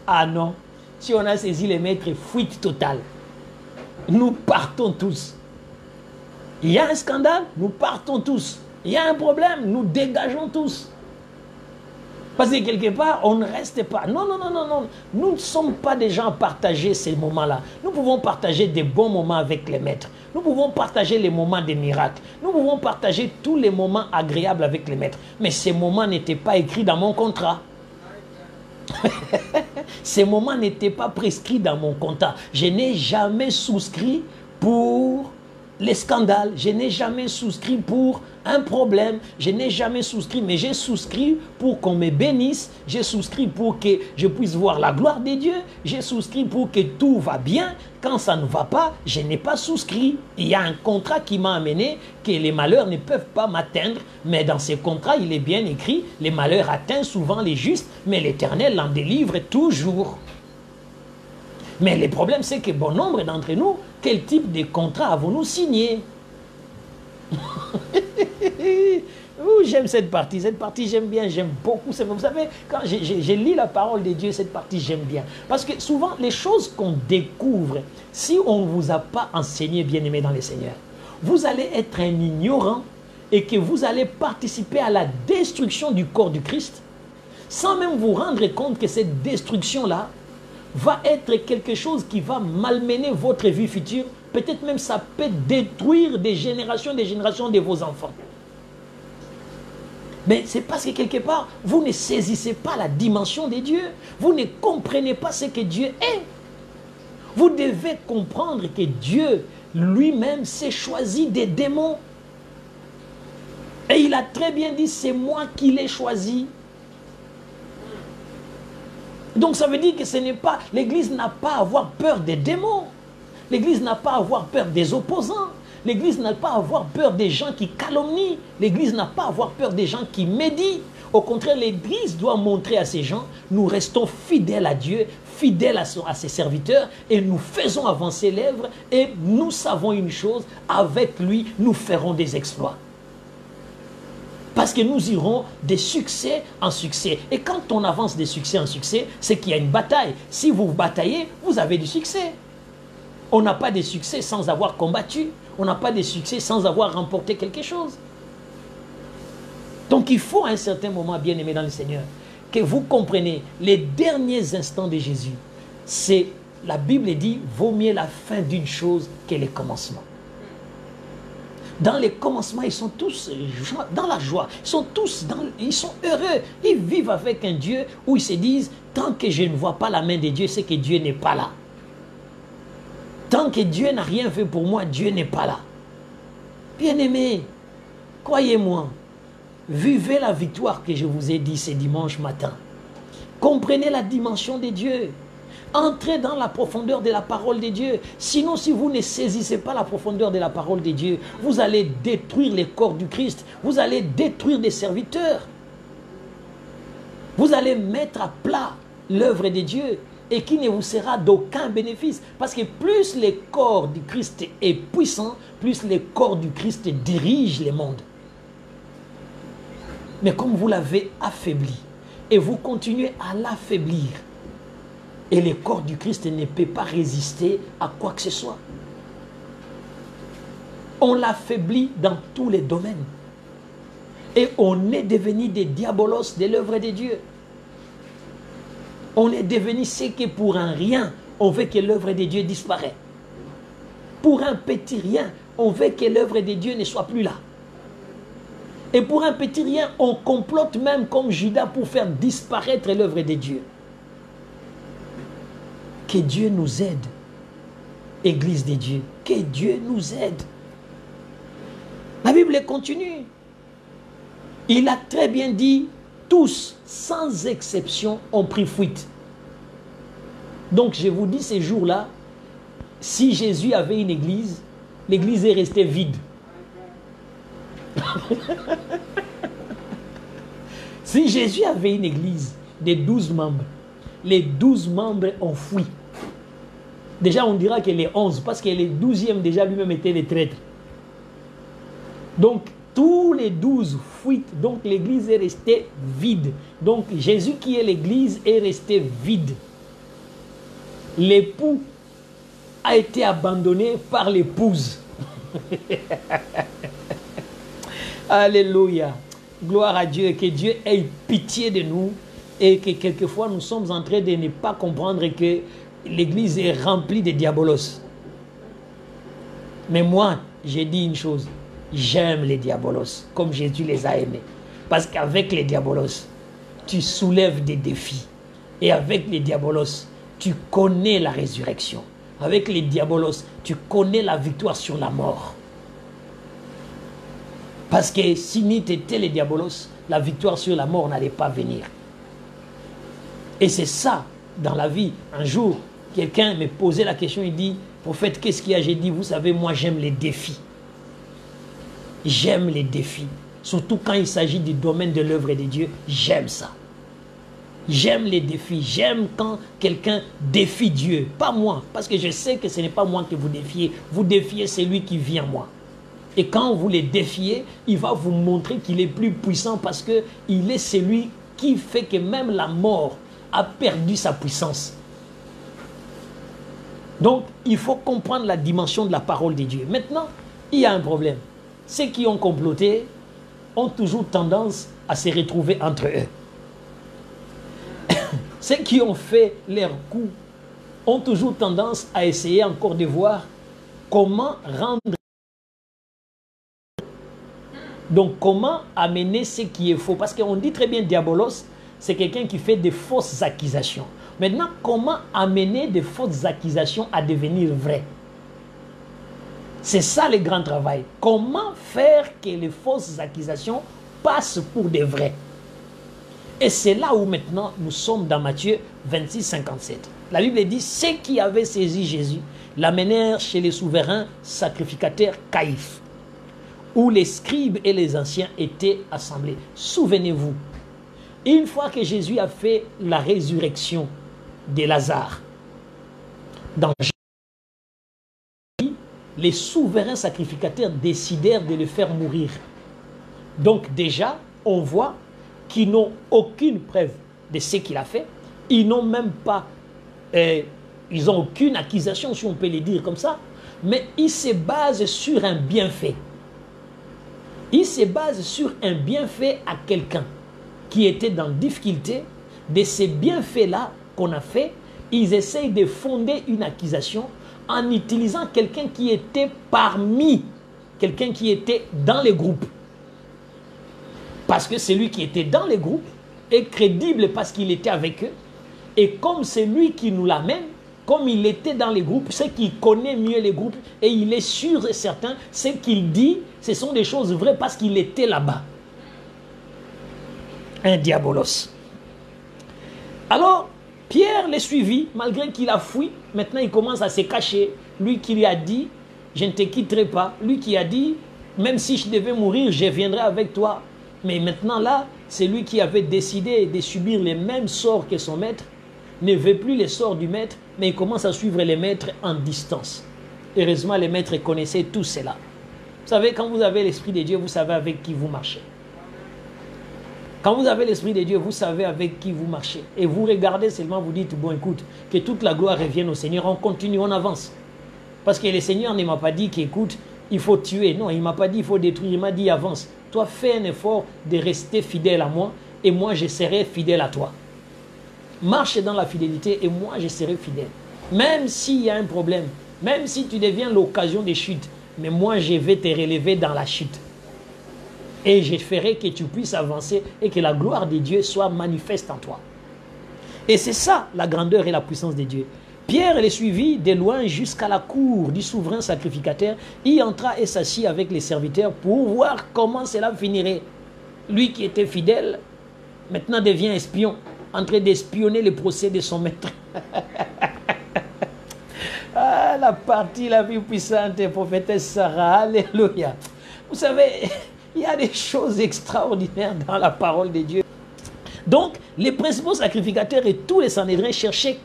Ah non, si on a saisi les maîtres, fuite totale. Nous partons tous. Il y a un scandale, nous partons tous. Il y a un problème, nous dégageons tous. Parce que quelque part, on ne reste pas. Non, non, non, non, non. Nous ne sommes pas des gens à partager ces moments-là. Nous pouvons partager des bons moments avec les maîtres. Nous pouvons partager les moments des miracles. Nous pouvons partager tous les moments agréables avec les maîtres. Mais ces moments n'étaient pas écrits dans mon contrat. Ces moments n'étaient pas prescrits dans mon contrat. Je n'ai jamais souscrit pour les scandales, je n'ai jamais souscrit pour un problème, je n'ai jamais souscrit, mais j'ai souscrit pour qu'on me bénisse, j'ai souscrit pour que je puisse voir la gloire de Dieu, j'ai souscrit pour que tout va bien. Quand ça ne va pas, je n'ai pas souscrit. Il y a un contrat qui m'a amené que les malheurs ne peuvent pas m'atteindre, mais dans ces contrats, il est bien écrit, les malheurs atteignent souvent les justes, mais l'Éternel en délivre toujours. Mais le problème, c'est que bon nombre d'entre nous, quel type de contrat avons-nous signé? J'aime cette partie j'aime bien, j'aime beaucoup. Vous savez, quand je lis la parole de Dieu, cette partie j'aime bien. Parce que souvent, les choses qu'on découvre, si on ne vous a pas enseigné, bien-aimé dans le Seigneur, vous allez être un ignorant et que vous allez participer à la destruction du corps du Christ, sans même vous rendre compte que cette destruction-là va être quelque chose qui va malmener votre vie future. Peut-être même ça peut détruire des générations de vos enfants. Mais c'est parce que quelque part, vous ne saisissez pas la dimension de Dieu. Vous ne comprenez pas ce que Dieu est. Vous devez comprendre que Dieu lui-même s'est choisi des démons. Et il a très bien dit, c'est moi qui l'ai choisi. Donc ça veut dire que ce n'est pas, l'Église n'a pas à avoir peur des démons. L'Église n'a pas à avoir peur des opposants. L'Église n'a pas à avoir peur des gens qui calomnient. L'Église n'a pas à avoir peur des gens qui médient. Au contraire, l'Église doit montrer à ces gens, nous restons fidèles à Dieu, fidèles à ses serviteurs, et nous faisons avancer l'œuvre, et nous savons une chose, avec lui, nous ferons des exploits. Parce que nous irons de succès en succès. Et quand on avance de succès en succès, c'est qu'il y a une bataille. Si vous bataillez, vous avez du succès. On n'a pas de succès sans avoir combattu. On n'a pas de succès sans avoir remporté quelque chose. Donc il faut à un certain moment, bien aimé dans le Seigneur, que vous compreniez les derniers instants de Jésus. C'est, la Bible dit, vaut mieux la fin d'une chose que le commencement. Dans les commencements, ils sont tous dans la joie. Ils sont heureux. Ils vivent avec un Dieu où ils se disent, tant que je ne vois pas la main de Dieu, c'est que Dieu n'est pas là. Tant que Dieu n'a rien fait pour moi, Dieu n'est pas là. Bien-aimés, croyez-moi, vivez la victoire que je vous ai dit ce dimanche matin. Comprenez la dimension de Dieu. Entrez dans la profondeur de la parole de Dieu. Sinon, si vous ne saisissez pas la profondeur de la parole de Dieu, vous allez détruire les corps du Christ. Vous allez détruire des serviteurs. Vous allez mettre à plat l'œuvre de Dieu et qui ne vous sera d'aucun bénéfice. Parce que plus le corps du Christ est puissant, plus le corps du Christ dirige le monde. Mais comme vous l'avez affaibli et vous continuez à l'affaiblir, et le corps du Christ ne peut pas résister à quoi que ce soit. On l'affaiblit dans tous les domaines. Et on est devenu des diabolos de l'œuvre de Dieu. On est devenu ce que pour un rien, on veut que l'œuvre de Dieu disparaisse. Pour un petit rien, on veut que l'œuvre de Dieu ne soit plus là. Et pour un petit rien, on complote même comme Judas pour faire disparaître l'œuvre de Dieu. Que Dieu nous aide, Église de Dieu. Que Dieu nous aide. La Bible continue. Il a très bien dit, tous, sans exception, ont pris fuite. Donc je vous dis ces jours-là, si Jésus avait une église, l'église est restée vide. Si Jésus avait une église de 12 membres, les 12 membres ont fui. Déjà, on dira que les 11, parce que les 12e déjà lui-même étaient les traîtres. Donc, tous les 12 fuitent, donc l'église est restée vide. Donc, Jésus qui est l'église est resté vide. L'époux a été abandonné par l'épouse. Alléluia. Gloire à Dieu, que Dieu ait pitié de nous et que quelquefois nous sommes en train de ne pas comprendre que l'église est remplie de diabolos. Mais moi, j'ai dit une chose, j'aime les diabolos comme Jésus les a aimés. Parce qu'avec les diabolos, tu soulèves des défis. Et avec les diabolos, tu connais la résurrection. Avec les diabolos, tu connais la victoire sur la mort. Parce que si n'eût été les diabolos, la victoire sur la mort n'allait pas venir. Et c'est ça, dans la vie. Un jour, quelqu'un me posait la question, il dit, prophète, qu'est-ce qu'il y a? J'ai dit, vous savez, moi j'aime les défis. J'aime les défis. Surtout quand il s'agit du domaine de l'œuvre de Dieu, j'aime ça. J'aime les défis. J'aime quand quelqu'un défie Dieu. Pas moi, parce que je sais que ce n'est pas moi que vous défiez. Vous défiez celui qui vit en moi. Et quand vous les défiez, il va vous montrer qu'il est plus puissant parce qu'il est celui qui fait que même la mort a perdu sa puissance. Donc, il faut comprendre la dimension de la parole de Dieu. Maintenant, il y a un problème. Ceux qui ont comploté ont toujours tendance à se retrouver entre eux. Ceux qui ont fait leur coup ont toujours tendance à essayer encore de voir comment rendre. Donc, comment amener ce qui est faux? Parce qu'on dit très bien diabolos, c'est quelqu'un qui fait des fausses accusations. Maintenant, comment amener des fausses accusations à devenir vraies? C'est ça le grand travail. Comment faire que les fausses accusations passent pour des vraies? Et c'est là où maintenant nous sommes dans Matthieu 26, 57. La Bible dit, ceux qui avaient saisi Jésus l'amenèrent chez les souverains sacrificateurs Caïphe, où les scribes et les anciens étaient assemblés. Souvenez-vous, une fois que Jésus a fait la résurrection de Lazare, dans les souverains sacrificateurs décidèrent de le faire mourir. Donc déjà, on voit qu'ils n'ont aucune preuve de ce qu'il a fait. Ils n'ont même pas, ils n'ont aucune accusation, si on peut le dire comme ça, mais ils se basent sur un bienfait. Ils se basent sur un bienfait à quelqu'un qui était dans difficulté. De ces bienfaits-là qu'on a fait, ils essayent de fonder une accusation en utilisant quelqu'un qui était parmi, quelqu'un qui était dans les groupes. Parce que celui qui était dans les groupes est crédible parce qu'il était avec eux. Et comme c'est lui qui nous l'amène, comme il était dans les groupes, c'est qu'il connaît mieux les groupes et il est sûr et certain, ce qu'il dit, ce sont des choses vraies parce qu'il était là-bas. Un diabolos. Alors, Pierre les suivit, malgré qu'il a fui. Maintenant, il commence à se cacher. Lui qui lui a dit, je ne te quitterai pas. Lui qui a dit, même si je devais mourir, je viendrai avec toi. Mais maintenant là, c'est lui qui avait décidé de subir les mêmes sorts que son maître, ne veut plus les sorts du maître, mais il commence à suivre les maîtres en distance. Heureusement, les maîtres connaissaient tout cela. Vous savez, quand vous avez l'Esprit de Dieu, vous savez avec qui vous marchez. Quand vous avez l'Esprit de Dieu, vous savez avec qui vous marchez. Et vous regardez seulement, vous dites, bon écoute, que toute la gloire revienne au Seigneur, on continue, on avance. Parce que le Seigneur ne m'a pas dit qu'écoute, il faut tuer. Non, il ne m'a pas dit il faut détruire, il m'a dit avance. Toi, fais un effort de rester fidèle à moi et moi, je serai fidèle à toi. Marche dans la fidélité et moi, je serai fidèle. Même s'il y a un problème, même si tu deviens l'occasion des chutes, mais moi, je vais te relever dans la chute. Et je ferai que tu puisses avancer et que la gloire de Dieu soit manifeste en toi. Et c'est ça, la grandeur et la puissance de Dieu. Pierre les suivit de loin jusqu'à la cour du souverain sacrificateur. Il entra et s'assit avec les serviteurs pour voir comment cela finirait. Lui qui était fidèle, maintenant devient espion, en train d'espionner le procès de son maître. Ah, la partie la plus puissante, prophétesse Sarah, alléluia. Vous savez, il y a des choses extraordinaires dans la parole de Dieu. Donc, les principaux sacrificateurs et tous les Sanhédrins cherchaient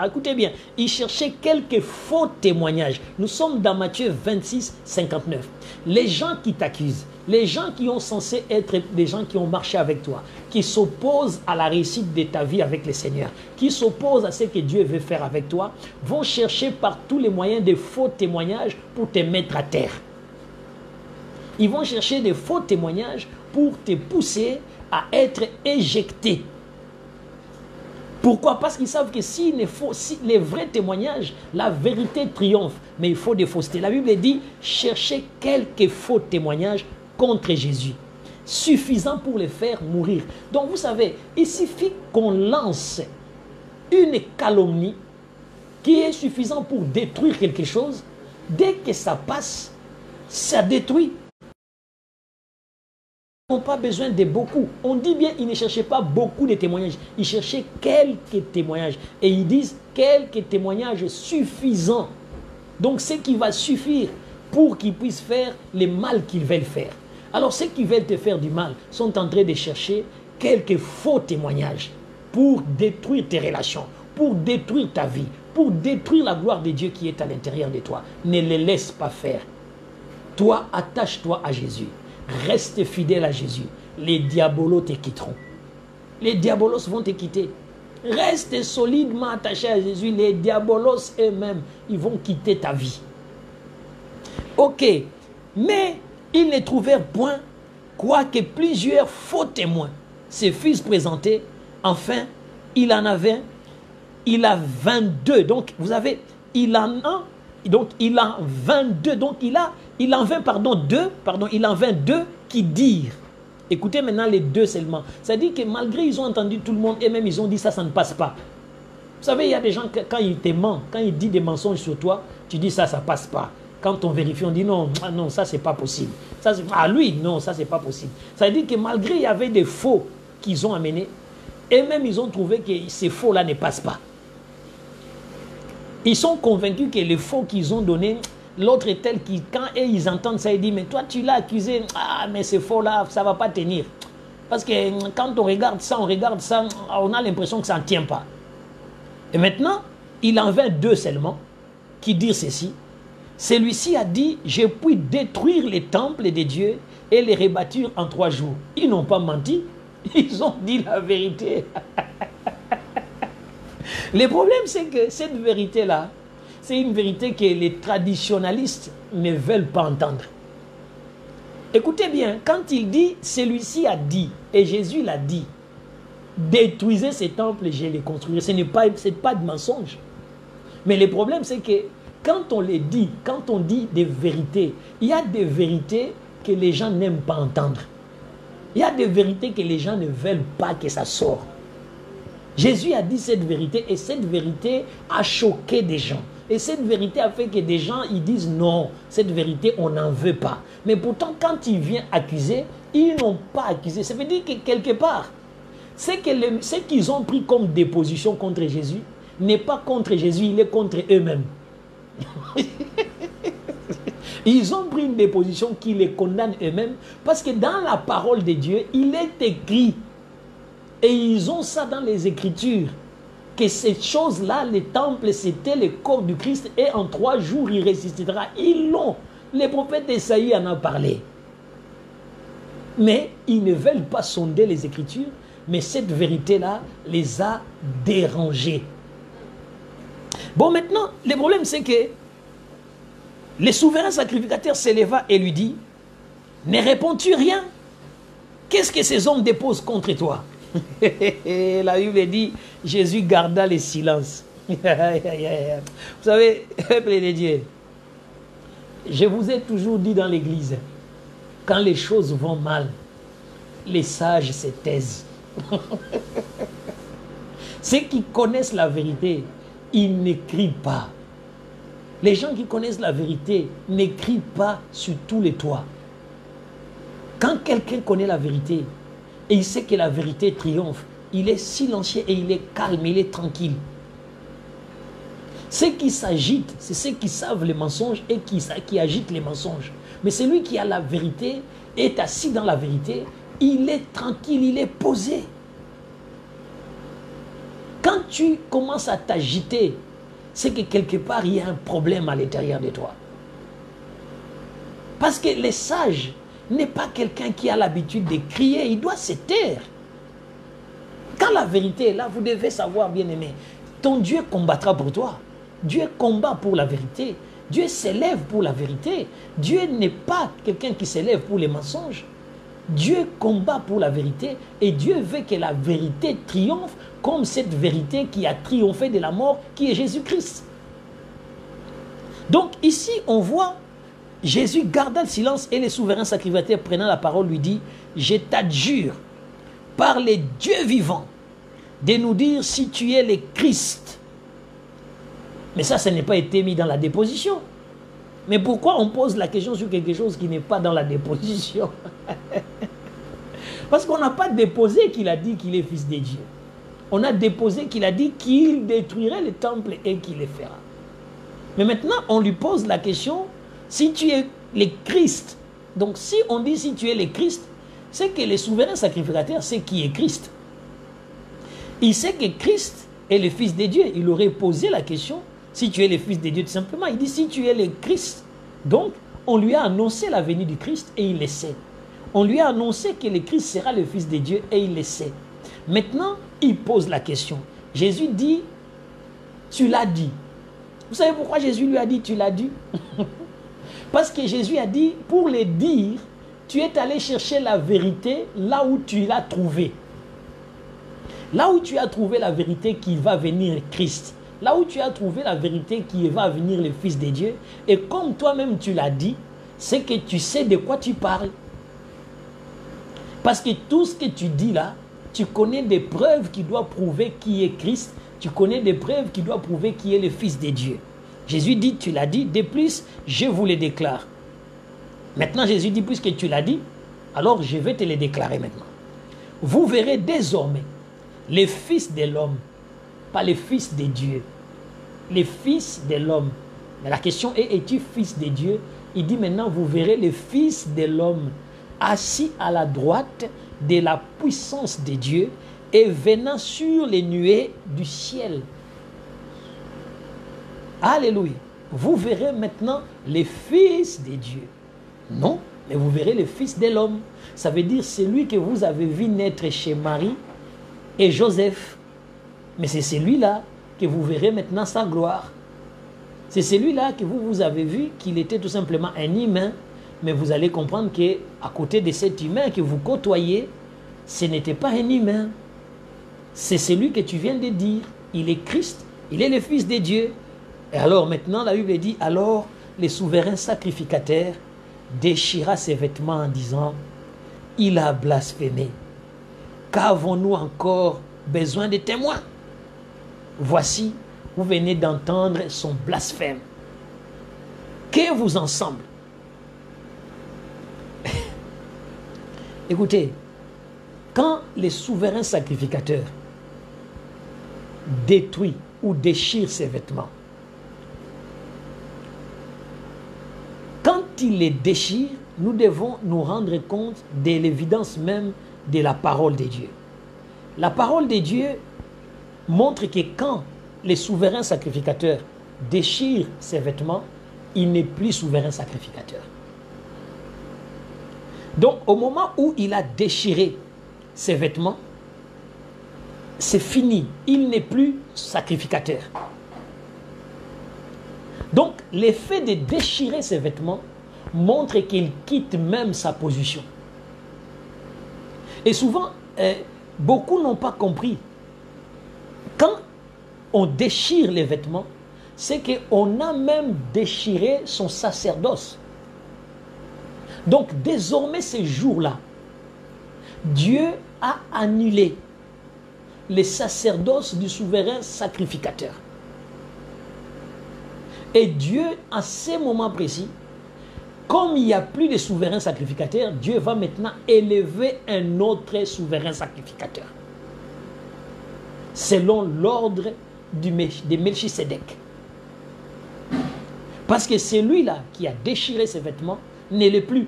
écoutez bien, ils cherchaient quelques faux témoignages. Nous sommes dans Matthieu 26, 59. Les gens qui t'accusent, les gens qui ont censé être des gens qui ont marché avec toi, qui s'opposent à la réussite de ta vie avec le Seigneur, qui s'opposent à ce que Dieu veut faire avec toi, vont chercher par tous les moyens des faux témoignages pour te mettre à terre. Ils vont chercher des faux témoignages pour te pousser à être éjecté. Pourquoi? Parce qu'ils savent que si les vrais témoignages, la vérité triomphe, mais il faut des faussetés. La Bible dit, cherchez quelques faux témoignages contre Jésus, suffisant pour les faire mourir. Donc vous savez, il suffit qu'on lance une calomnie qui est suffisante pour détruire quelque chose. Dès que ça passe, ça détruit. n'ont pas besoin de beaucoup. On dit bien, ils ne cherchaient pas beaucoup de témoignages. Ils cherchaient quelques témoignages. Et ils disent quelques témoignages suffisants. Donc, ce qui va suffire pour qu'ils puissent faire le mal qu'ils veulent faire. Alors, ceux qui veulent te faire du mal sont en train de chercher quelques faux témoignages pour détruire tes relations, pour détruire ta vie, pour détruire la gloire de Dieu qui est à l'intérieur de toi. Ne les laisse pas faire. Toi, attache-toi à Jésus. Reste fidèle à Jésus. Les diabolos te quitteront. Les diabolos vont te quitter. Reste solidement attaché à Jésus. Les diabolos eux-mêmes, ils vont quitter ta vie. Ok. Mais ils ne trouvèrent point, quoique plusieurs faux témoins se fussent présentés. Enfin, il en avait, il a 22. Donc, vous avez, il en a, donc il a 22. Donc, il en vint deux qui dirent. Écoutez maintenant les deux seulement. Ça dit que malgré ils ont entendu tout le monde et même ils ont dit ça ne passe pas. Vous savez, il y a des gens, quand ils te mentent, quand ils disent des mensonges sur toi, tu dis ça passe pas. Quand on vérifie, on dit non, non, ça c'est pas possible. Ça, lui, non, ça c'est pas possible. Ça veut dire que malgré il y avait des faux qu'ils ont amenés, et même ils ont trouvé que ces faux-là ne passent pas. Ils sont convaincus que les faux qu'ils ont donnés, l'autre est tel qui, quand ils entendent ça, ils disent, mais toi tu l'as accusé, ah mais ces faux-là, ça ne va pas tenir. Parce que quand on regarde ça, on a l'impression que ça ne tient pas. Et maintenant, il en vint deux seulement qui dirent ceci. Celui-ci a dit, je puis détruire les temples de Dieu et les rebâtir en 3 jours. Ils n'ont pas menti, ils ont dit la vérité. Le problème, c'est que cette vérité-là, c'est une vérité que les traditionalistes ne veulent pas entendre. Écoutez bien, quand il dit, celui-ci a dit, et Jésus l'a dit, détruisez ces temples et je les construirai. Ce n'est pas de mensonge. Mais le problème, c'est que quand on les dit, quand on dit des vérités, il y a des vérités que les gens n'aiment pas entendre. Il y a des vérités que les gens ne veulent pas que ça sorte. Jésus a dit cette vérité et cette vérité a choqué des gens. Et cette vérité a fait que des gens ils disent non, cette vérité on n'en veut pas. Mais pourtant quand il vient accuser, ils n'ont pas accusé. Ça veut dire que quelque part, ce qu'ils ont pris comme déposition contre Jésus n'est pas contre Jésus, il est contre eux-mêmes. Ils ont pris une déposition qui les condamne eux-mêmes parce que dans la parole de Dieu, il est écrit et ils ont ça dans les Écritures que ces choses-là, les temples, c'était le corps du Christ et en 3 jours il ressuscitera. Ils l'ont. Le prophète Esaïe en a parlé. Mais ils ne veulent pas sonder les Écritures, mais cette vérité-là les a dérangés. Bon, maintenant, le problème c'est que le souverain sacrificateur s'éleva et lui dit, ne réponds-tu rien? Qu'est-ce que ces hommes déposent contre toi? La Bible dit, Jésus garda le silence. Vous savez, peuple de Dieu, je vous ai toujours dit dans l'église, quand les choses vont mal, les sages se taisent. Ceux qui connaissent la vérité, ils n'écrivent pas. Les gens qui connaissent la vérité n'écrivent pas sur tous les toits. Quand quelqu'un connaît la vérité et il sait que la vérité triomphe, il est silencieux et il est calme, il est tranquille. Ceux qui s'agitent, c'est ceux qui savent les mensonges et qui agitent les mensonges. Mais celui qui a la vérité, est assis dans la vérité, il est tranquille, il est posé. Quand tu commences à t'agiter, c'est que quelque part, il y a un problème à l'intérieur de toi. Parce que les sages n'est pas quelqu'un qui a l'habitude de crier, il doit se taire. Quand la vérité est là, vous devez savoir, bien aimé, ton Dieu combattra pour toi. Dieu combat pour la vérité. Dieu s'élève pour la vérité. Dieu n'est pas quelqu'un qui s'élève pour les mensonges. Dieu combat pour la vérité et Dieu veut que la vérité triomphe comme cette vérité qui a triomphé de la mort, qui est Jésus-Christ. Donc ici, on voit Jésus garda le silence et le souverain sacrificateur prenant la parole lui dit, je t'adjure par les dieux vivants de nous dire si tu es le Christ. Mais ça n'est pas été mis dans la déposition. Mais pourquoi on pose la question sur quelque chose qui n'est pas dans la déposition? Parce qu'on n'a pas déposé qu'il a dit qu'il est fils de Dieu. On a déposé qu'il a dit qu'il détruirait le temple et qu'il le fera. Mais maintenant, on lui pose la question, si tu es le Christ, donc si on dit si tu es le Christ, c'est que le souverain sacrificateur sait qui est Christ. Il sait que Christ est le Fils de Dieu. Il aurait posé la question, si tu es le Fils de Dieu, tout simplement. Il dit, si tu es le Christ, donc on lui a annoncé la venue du Christ et il le sait. On lui a annoncé que le Christ sera le Fils de Dieu et il le sait. Maintenant, il pose la question. Jésus dit, tu l'as dit. Vous savez pourquoi Jésus lui a dit, tu l'as dit? Parce que Jésus a dit, pour le dire, tu es allé chercher la vérité là où tu l'as trouvée. Là où tu as trouvé la vérité qu'il va venir Christ. Là où tu as trouvé la vérité qui va venir le Fils de Dieu. Et comme toi-même tu l'as dit, c'est que tu sais de quoi tu parles. Parce que tout ce que tu dis là, tu connais des preuves qui doivent prouver qui est Christ. Tu connais des preuves qui doivent prouver qui est le Fils de Dieu. Jésus dit, tu l'as dit, de plus, je vous le déclare. Maintenant, Jésus dit, puisque tu l'as dit, alors je vais te le déclarer maintenant. Vous verrez désormais les fils de l'homme, pas les fils de Dieu, les fils de l'homme. Mais la question est, es-tu fils de Dieu? Il dit maintenant, vous verrez les fils de l'homme assis à la droite de la puissance de Dieu et venant sur les nuées du ciel. Alléluia. Vous verrez maintenant les fils de Dieu. Non, mais vous verrez les fils de l'homme. Ça veut dire celui que vous avez vu naître chez Marie et Joseph. Mais c'est celui-là que vous verrez maintenant sa gloire. C'est celui-là que vous avez vu qu'il était tout simplement un humain. Mais vous allez comprendre qu'à côté de cet humain que vous côtoyez, ce n'était pas un humain. C'est celui que tu viens de dire. Il est Christ, il est le Fils de Dieu. Et alors maintenant, la Bible dit, alors le souverain sacrificateur déchira ses vêtements en disant, il a blasphémé. Qu'avons-nous encore besoin de témoins? Voici, vous venez d'entendre son blasphème. Que vous en semble? Écoutez, quand les souverains sacrificateurs détruisent ou déchirent ses vêtements, quand ils les déchirent, nous devons nous rendre compte de l'évidence même de la parole de Dieu. La parole de Dieu montre que quand les souverains sacrificateurs déchirent ses vêtements, il n'est plus souverain sacrificateur. Donc, au moment où il a déchiré ses vêtements, c'est fini. Il n'est plus sacrificateur. Donc, l'effet de déchirer ses vêtements montre qu'il quitte même sa position. Et souvent, beaucoup n'ont pas compris. Quand on déchire les vêtements, c'est qu'on a même déchiré son sacerdoce. Donc, désormais, ces jours-là, Dieu a annulé les sacerdoces du souverain sacrificateur. Et Dieu, à ces moments précis, comme il n'y a plus de souverain sacrificateur, Dieu va maintenant élever un autre souverain sacrificateur. Selon l'ordre de Melchisédek. Parce que celui-là qui a déchiré ses vêtements ne l'est plus.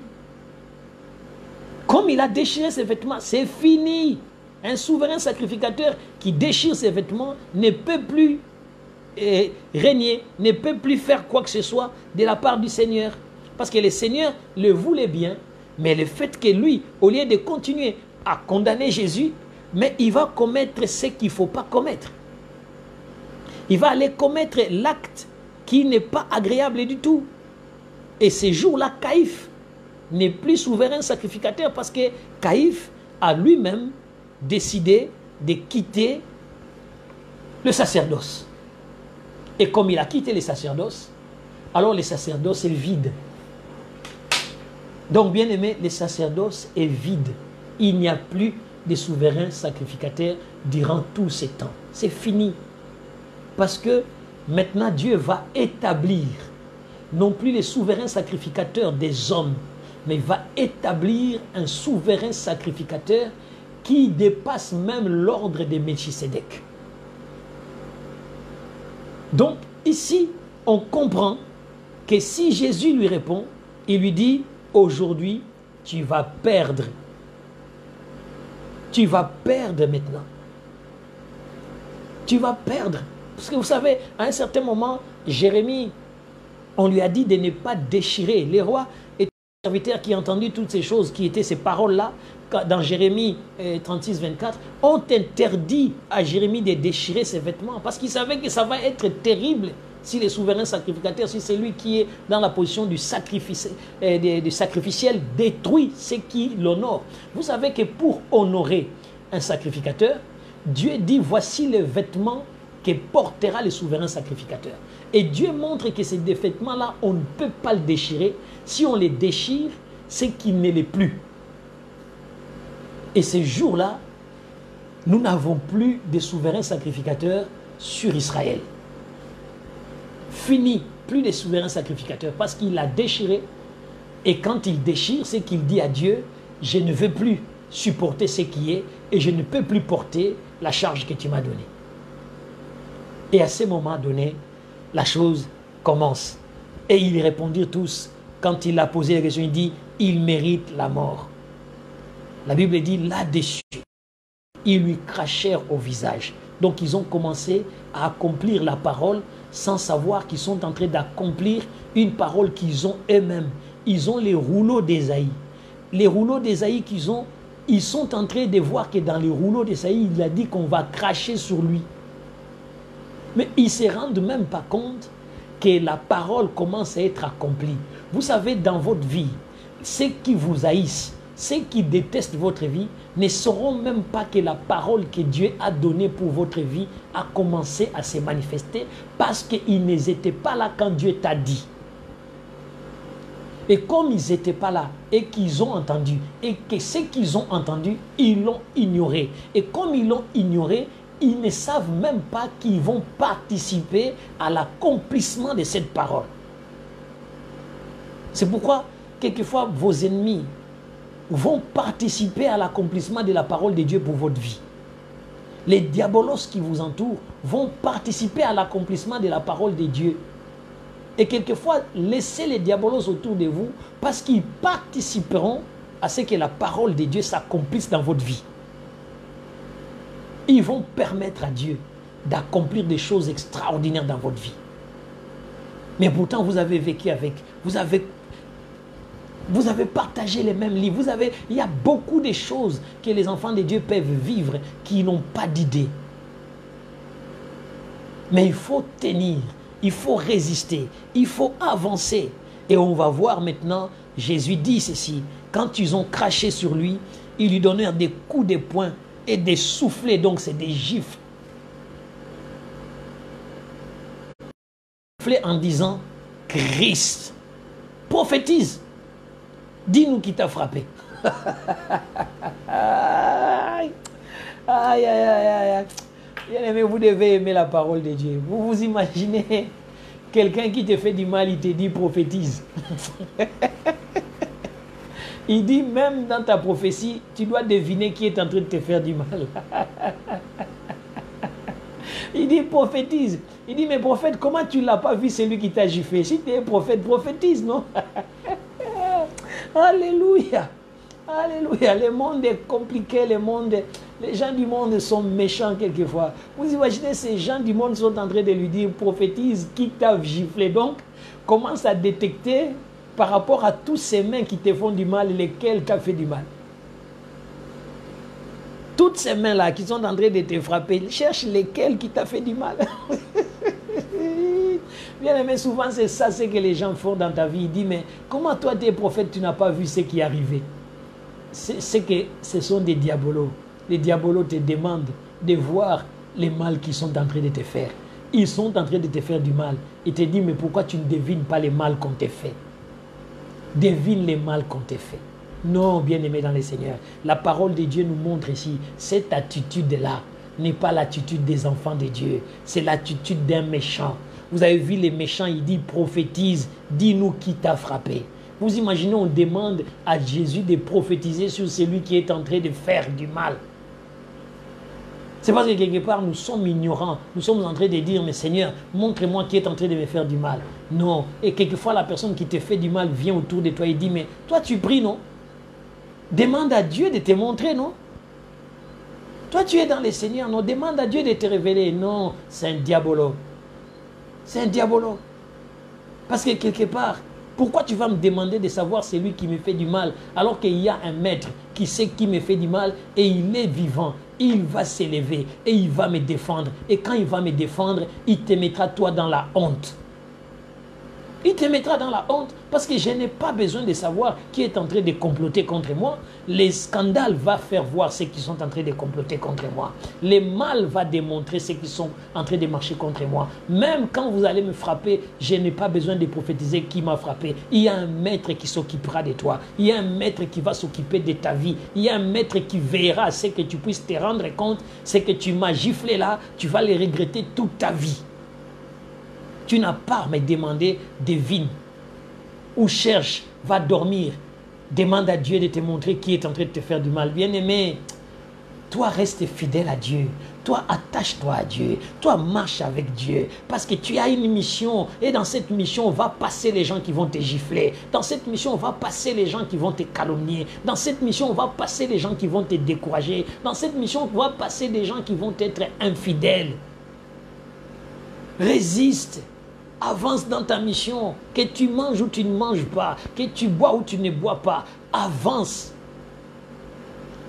Comme il a déchiré ses vêtements, c'est fini. Un souverain sacrificateur qui déchire ses vêtements ne peut plus régner, ne peut plus faire quoi que ce soit de la part du Seigneur. Parce que le Seigneur le voulait bien, mais le fait que lui, au lieu de continuer à condamner Jésus, mais il va commettre ce qu'il ne faut pas commettre. Il va aller commettre l'acte qui n'est pas agréable du tout. Et ces jours-là, Caïphe n'est plus souverain sacrificateur parce que Caïphe a lui-même décidé de quitter le sacerdoce. Et comme il a quitté le sacerdoce, alors le sacerdoce est vide. Donc, bien aimé, le sacerdoce est vide. Il n'y a plus de souverain sacrificateur durant tous ces temps. C'est fini. Parce que maintenant, Dieu va établir non plus les souverains sacrificateurs des hommes, mais il va établir un souverain sacrificateur qui dépasse même l'ordre de Melchisédek. Donc, ici, on comprend que si Jésus lui répond, il lui dit, aujourd'hui, tu vas perdre. Tu vas perdre maintenant. Tu vas perdre. Parce que vous savez, à un certain moment, Jérémie, on lui a dit de ne pas déchirer. Les rois et les serviteurs qui ont entendu toutes ces choses, qui étaient ces paroles-là, dans Jérémie 36, 24, ont interdit à Jérémie de déchirer ses vêtements parce qu'ils savaient que ça va être terrible si les souverains sacrificateurs, si c'est lui qui est dans la position du sacrificiel, détruit ce qui l'honore. Vous savez que pour honorer un sacrificateur, Dieu dit, voici les vêtements que portera le souverain sacrificateur. Et Dieu montre que ces vêtements-là, on ne peut pas le déchirer. Si on les déchire, c'est qu'il ne l'est plus. Et ces jours-là, nous n'avons plus de souverains sacrificateurs sur Israël. Fini, plus de souverains sacrificateurs parce qu'il a déchiré. Et quand il déchire, c'est qu'il dit à Dieu, je ne veux plus supporter ce qui est et je ne peux plus porter la charge que tu m'as donnée. Et à ce moment donné, la chose commence. Et ils répondirent tous, quand il a posé la question, il dit, il mérite la mort. La Bible dit, là-dessus, ils lui crachèrent au visage. Donc ils ont commencé à accomplir la parole sans savoir qu'ils sont en train d'accomplir une parole qu'ils ont eux-mêmes. Ils ont les rouleaux d'Ésaïe. Les rouleaux d'Ésaïe qu'ils ont, ils sont en train de voir que dans les rouleaux d'Ésaïe, il a dit qu'on va cracher sur lui. Mais ils ne se rendent même pas compte que la parole commence à être accomplie. Vous savez, dans votre vie, ceux qui vous haïssent, ceux qui détestent votre vie, ne sauront même pas que la parole que Dieu a donnée pour votre vie a commencé à se manifester parce qu'ils n'étaient pas là quand Dieu t'a dit. Et comme ils n'étaient pas là et qu'ils ont entendu, et que ce qu'ils ont entendu, ils l'ont ignoré. Et comme ils l'ont ignoré, ils ne savent même pas qu'ils vont participer à l'accomplissement de cette parole. C'est pourquoi, quelquefois, vos ennemis vont participer à l'accomplissement de la parole de Dieu pour votre vie. Les diabolos qui vous entourent vont participer à l'accomplissement de la parole de Dieu. Et quelquefois, laissez les diabolos autour de vous parce qu'ils participeront à ce que la parole de Dieu s'accomplisse dans votre vie. Ils vont permettre à Dieu d'accomplir des choses extraordinaires dans votre vie. Mais pourtant, vous avez vécu avec, vous avez partagé les mêmes livres. Il y a beaucoup de choses que les enfants de Dieu peuvent vivre qui n'ont pas d'idée. Mais il faut tenir, il faut résister, il faut avancer. Et on va voir maintenant, Jésus dit ceci, quand ils ont craché sur lui, ils lui donnèrent des coups de poing et des soufflets, donc c'est des gifles. En disant, Christ, prophétise, dis-nous qui t'a frappé. Aïe, aïe, aïe, aïe. Bien-aimé, vous devez aimer la parole de Dieu. Vous vous imaginez quelqu'un qui te fait du mal, il te dit prophétise. Il dit même dans ta prophétie, tu dois deviner qui est en train de te faire du mal. Il dit prophétise. Il dit mais prophète, comment tu ne l'as pas vu celui qui t'a giflé? Si tu es prophète, prophétise, non? Alléluia. Alléluia. Le monde est compliqué, les gens du monde sont méchants quelquefois. Vous imaginez, ces gens du monde sont en train de lui dire prophétise qui t'a giflé. Donc, commence à détecter par rapport à tous ces mains qui te font du mal, lesquelles t'as fait du mal. Toutes ces mains-là qui sont en train de te frapper, cherche lesquelles qui t'a fait du mal. Bien aimé, souvent c'est ça ce que les gens font dans ta vie. Ils disent, mais comment toi tu es prophète, tu n'as pas vu ce qui est arrivé? C'est que ce sont des diabolos. Les diabolos te demandent de voir les mal qu'ils sont en train de te faire. Ils sont en train de te faire du mal. Ils te disent, mais pourquoi tu ne devines pas les mal qu'on te fait? Devine les mal qu'on te fait. Non, bien-aimé dans le Seigneur, la parole de Dieu nous montre ici, cette attitude-là n'est pas l'attitude des enfants de Dieu, c'est l'attitude d'un méchant. Vous avez vu les méchants, il dit prophétise, dis-nous qui t'a frappé. Vous imaginez, on demande à Jésus de prophétiser sur celui qui est en train de faire du mal. C'est parce que quelque part, nous sommes ignorants. Nous sommes en train de dire, mais Seigneur, montre-moi qui est en train de me faire du mal. Non. Et quelquefois, la personne qui te fait du mal vient autour de toi et dit, mais toi, tu pries, non? Demande à Dieu de te montrer, non? Toi, tu es dans les Seigneurs, non? Demande à Dieu de te révéler. Non, c'est un diabolo. C'est un diabolo. Parce que quelque part, pourquoi tu vas me demander de savoir celui qui me fait du mal alors qu'il y a un maître qui sait qui me fait du mal et il est vivant, il va s'élever et il va me défendre. Et quand il va me défendre, il te mettra toi dans la honte. Il te mettra dans la honte parce que je n'ai pas besoin de savoir qui est en train de comploter contre moi. Les scandales vont faire voir ceux qui sont en train de comploter contre moi. Le mal va démontrer ceux qui sont en train de marcher contre moi. Même quand vous allez me frapper, je n'ai pas besoin de prophétiser qui m'a frappé. Il y a un maître qui s'occupera de toi. Il y a un maître qui va s'occuper de ta vie. Il y a un maître qui veillera à ce que tu puisses te rendre compte. C'est que tu m'as giflé là, tu vas le regretter toute ta vie. Tu n'as pas à me demander, devine, ou cherche, va dormir. Demande à Dieu de te montrer qui est en train de te faire du mal. Bien-aimé, toi reste fidèle à Dieu. Toi attache-toi à Dieu. Toi marche avec Dieu. Parce que tu as une mission. Et dans cette mission, on va passer les gens qui vont te gifler. Dans cette mission, on va passer les gens qui vont te calomnier. Dans cette mission, on va passer les gens qui vont te décourager. Dans cette mission, on va passer des gens qui vont être infidèles. Résiste. Avance dans ta mission, que tu manges ou tu ne manges pas, que tu bois ou tu ne bois pas, avance.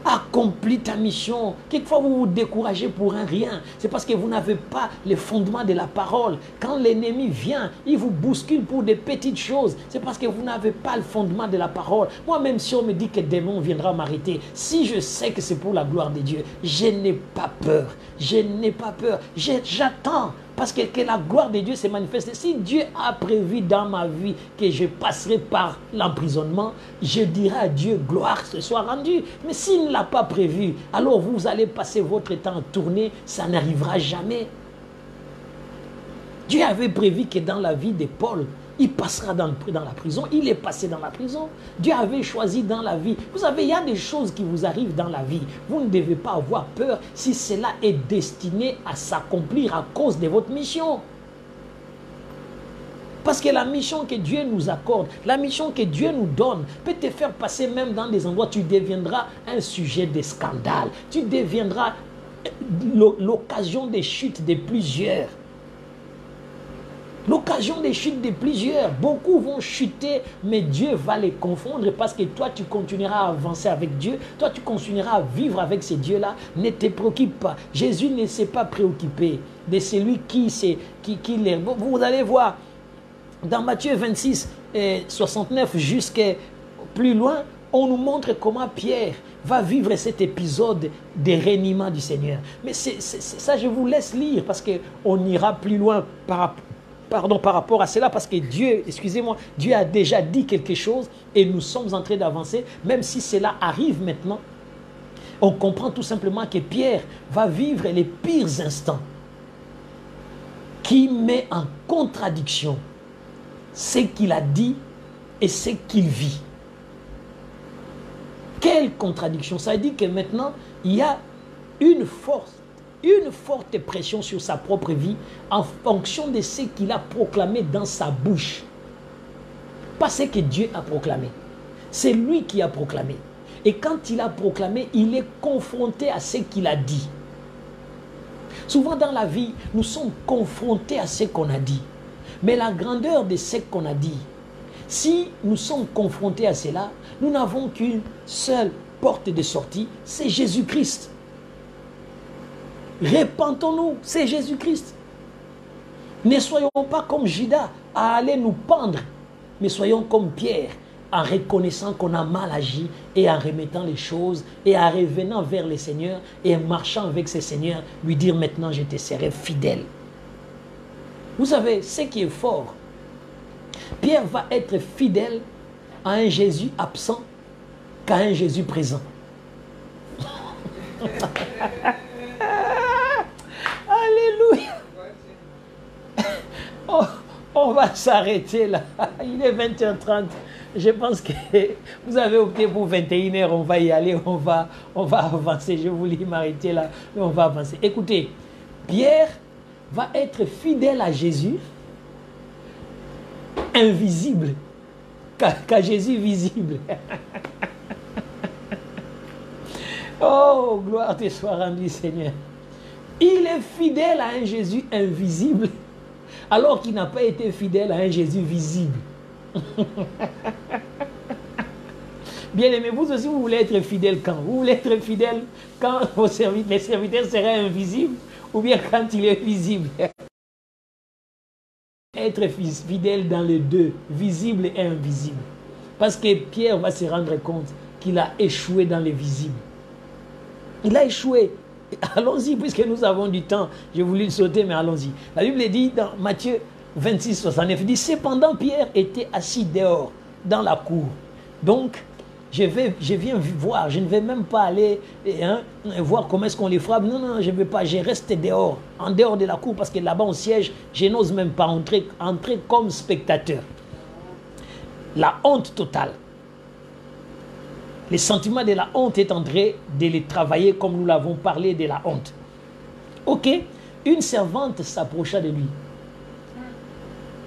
Accomplis ta mission. Quelquefois vous vous découragez pour un rien. C'est parce que vous n'avez pas les fondements de la parole. Quand l'ennemi vient, il vous bouscule pour des petites choses. C'est parce que vous n'avez pas le fondement de la parole. Moi, même si on me dit que démon viendra m'arrêter, si je sais que c'est pour la gloire de Dieu, je n'ai pas peur. Je n'ai pas peur. J'attends. Parce que la gloire de Dieu s'est manifestée. Si Dieu a prévu dans ma vie que je passerai par l'emprisonnement, je dirai à Dieu, gloire se soit rendue. Mais s'il ne l'a pas prévu, alors vous allez passer votre temps à tourner, ça n'arrivera jamais. Dieu avait prévu que dans la vie de Paul, il passera dans la prison. Il est passé dans la prison. Dieu avait choisi dans la vie. Vous savez, il y a des choses qui vous arrivent dans la vie. Vous ne devez pas avoir peur si cela est destiné à s'accomplir à cause de votre mission. Parce que la mission que Dieu nous accorde, la mission que Dieu nous donne, peut te faire passer même dans des endroits où tu deviendras un sujet de scandale. Tu deviendras l'occasion des chutes de plusieurs. L'occasion des chutes de plusieurs. Beaucoup vont chuter, mais Dieu va les confondre parce que toi, tu continueras à avancer avec Dieu. Toi, tu continueras à vivre avec ces dieux-là. Ne te préoccupe pas. Jésus ne s'est pas préoccupé de celui qui les... Vous allez voir, dans Matthieu 26, 69 jusqu'à plus loin, on nous montre comment Pierre va vivre cet épisode de reniement du Seigneur. Mais ça, je vous laisse lire parce qu'on ira plus loin par rapport à cela, parce que Dieu, excusez-moi, Dieu a déjà dit quelque chose et nous sommes en train d'avancer. Même si cela arrive maintenant, on comprend tout simplement que Pierre va vivre les pires instants qui met en contradiction ce qu'il a dit et ce qu'il vit. Quelle contradiction! Ça veut dire que maintenant, il y a une forte pression sur sa propre vie en fonction de ce qu'il a proclamé dans sa bouche. Pas ce que Dieu a proclamé. C'est lui qui a proclamé. Et quand il a proclamé, il est confronté à ce qu'il a dit. Souvent dans la vie, nous sommes confrontés à ce qu'on a dit. Mais la grandeur de ce qu'on a dit, si nous sommes confrontés à cela, nous n'avons qu'une seule porte de sortie, c'est Jésus-Christ. Repentons-nous, c'est Jésus-Christ. Ne soyons pas comme Judas à aller nous pendre, mais soyons comme Pierre en reconnaissant qu'on a mal agi et en remettant les choses et en revenant vers le Seigneur et en marchant avec ce Seigneur, lui dire maintenant je te serai fidèle. Vous savez, ce qui est fort, Pierre va être fidèle à un Jésus absent qu'à un Jésus présent. Alléluia. Oh, on va s'arrêter là. Il est 20h30. je pense que vous avez opté pour 21h, on va y aller, on va avancer. Je voulais m'arrêter là, mais on va avancer. Écoutez, Pierre va être fidèle à Jésus, invisible, qu'à Jésus visible. Oh, gloire te soit rendue, Seigneur. Il est fidèle à un Jésus invisible, alors qu'il n'a pas été fidèle à un Jésus visible. Bien aimé, vous aussi, vous voulez être fidèle quand? Vous voulez être fidèle quand les serviteurs seraient invisibles ou bien quand il est visible? Être fidèle dans les deux, visible et invisible. Parce que Pierre va se rendre compte qu'il a échoué dans les visibles. Il a échoué. Allons-y, puisque nous avons du temps. J'ai voulu sauter, mais allons-y. La Bible dit dans Matthieu 26, 69, il dit, cependant Pierre était assis dehors, dans la cour. Donc, je viens voir, je ne vais même pas aller voir comment est-ce qu'on les frappe. Non, non, je ne vais pas, je reste dehors, en dehors de la cour, parce que là-bas on siège, je n'ose même pas entrer comme spectateur. La honte totale. Le sentiment de la honte est en train de les travailler comme nous l'avons parlé de la honte. Ok, une servante s'approcha de lui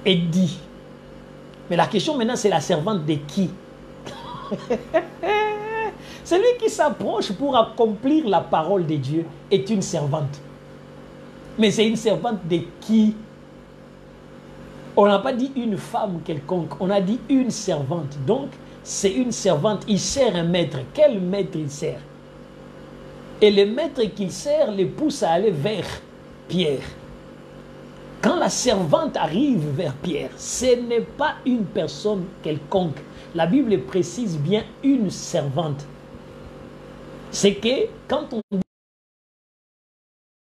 et dit, mais la question maintenant c'est la servante de qui? Celui qui s'approche pour accomplir la parole de Dieu est une servante. Mais c'est une servante de qui? On n'a pas dit une femme quelconque, on a dit une servante. Donc, c'est une servante, il sert un maître. Quel maître il sert? Et le maître qu'il sert les pousse à aller vers Pierre. Quand la servante arrive vers Pierre, ce n'est pas une personne quelconque. La Bible précise bien une servante. C'est que quand on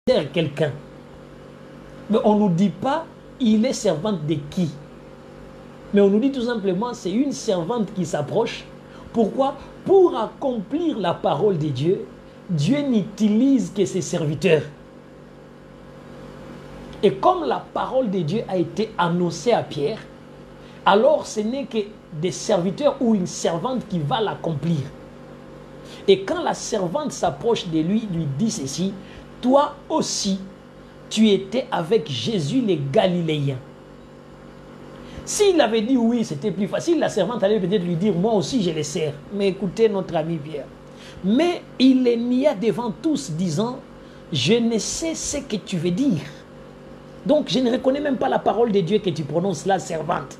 sert quelqu'un, mais on ne nous dit pas il est servante de qui. Mais on nous dit tout simplement c'est une servante qui s'approche. Pourquoi? Pour accomplir la parole de Dieu, Dieu n'utilise que ses serviteurs. Et comme la parole de Dieu a été annoncée à Pierre, alors ce n'est que des serviteurs ou une servante qui va l'accomplir. Et quand la servante s'approche de lui, lui dit ceci, toi aussi, tu étais avec Jésus le Galiléen. S'il avait dit oui, c'était plus facile, la servante allait peut-être lui dire, moi aussi je les sers. Mais écoutez notre ami Pierre. Mais il les nia devant tous, disant, je ne sais ce que tu veux dire. Donc je ne reconnais même pas la parole de Dieu que tu prononces là, servante.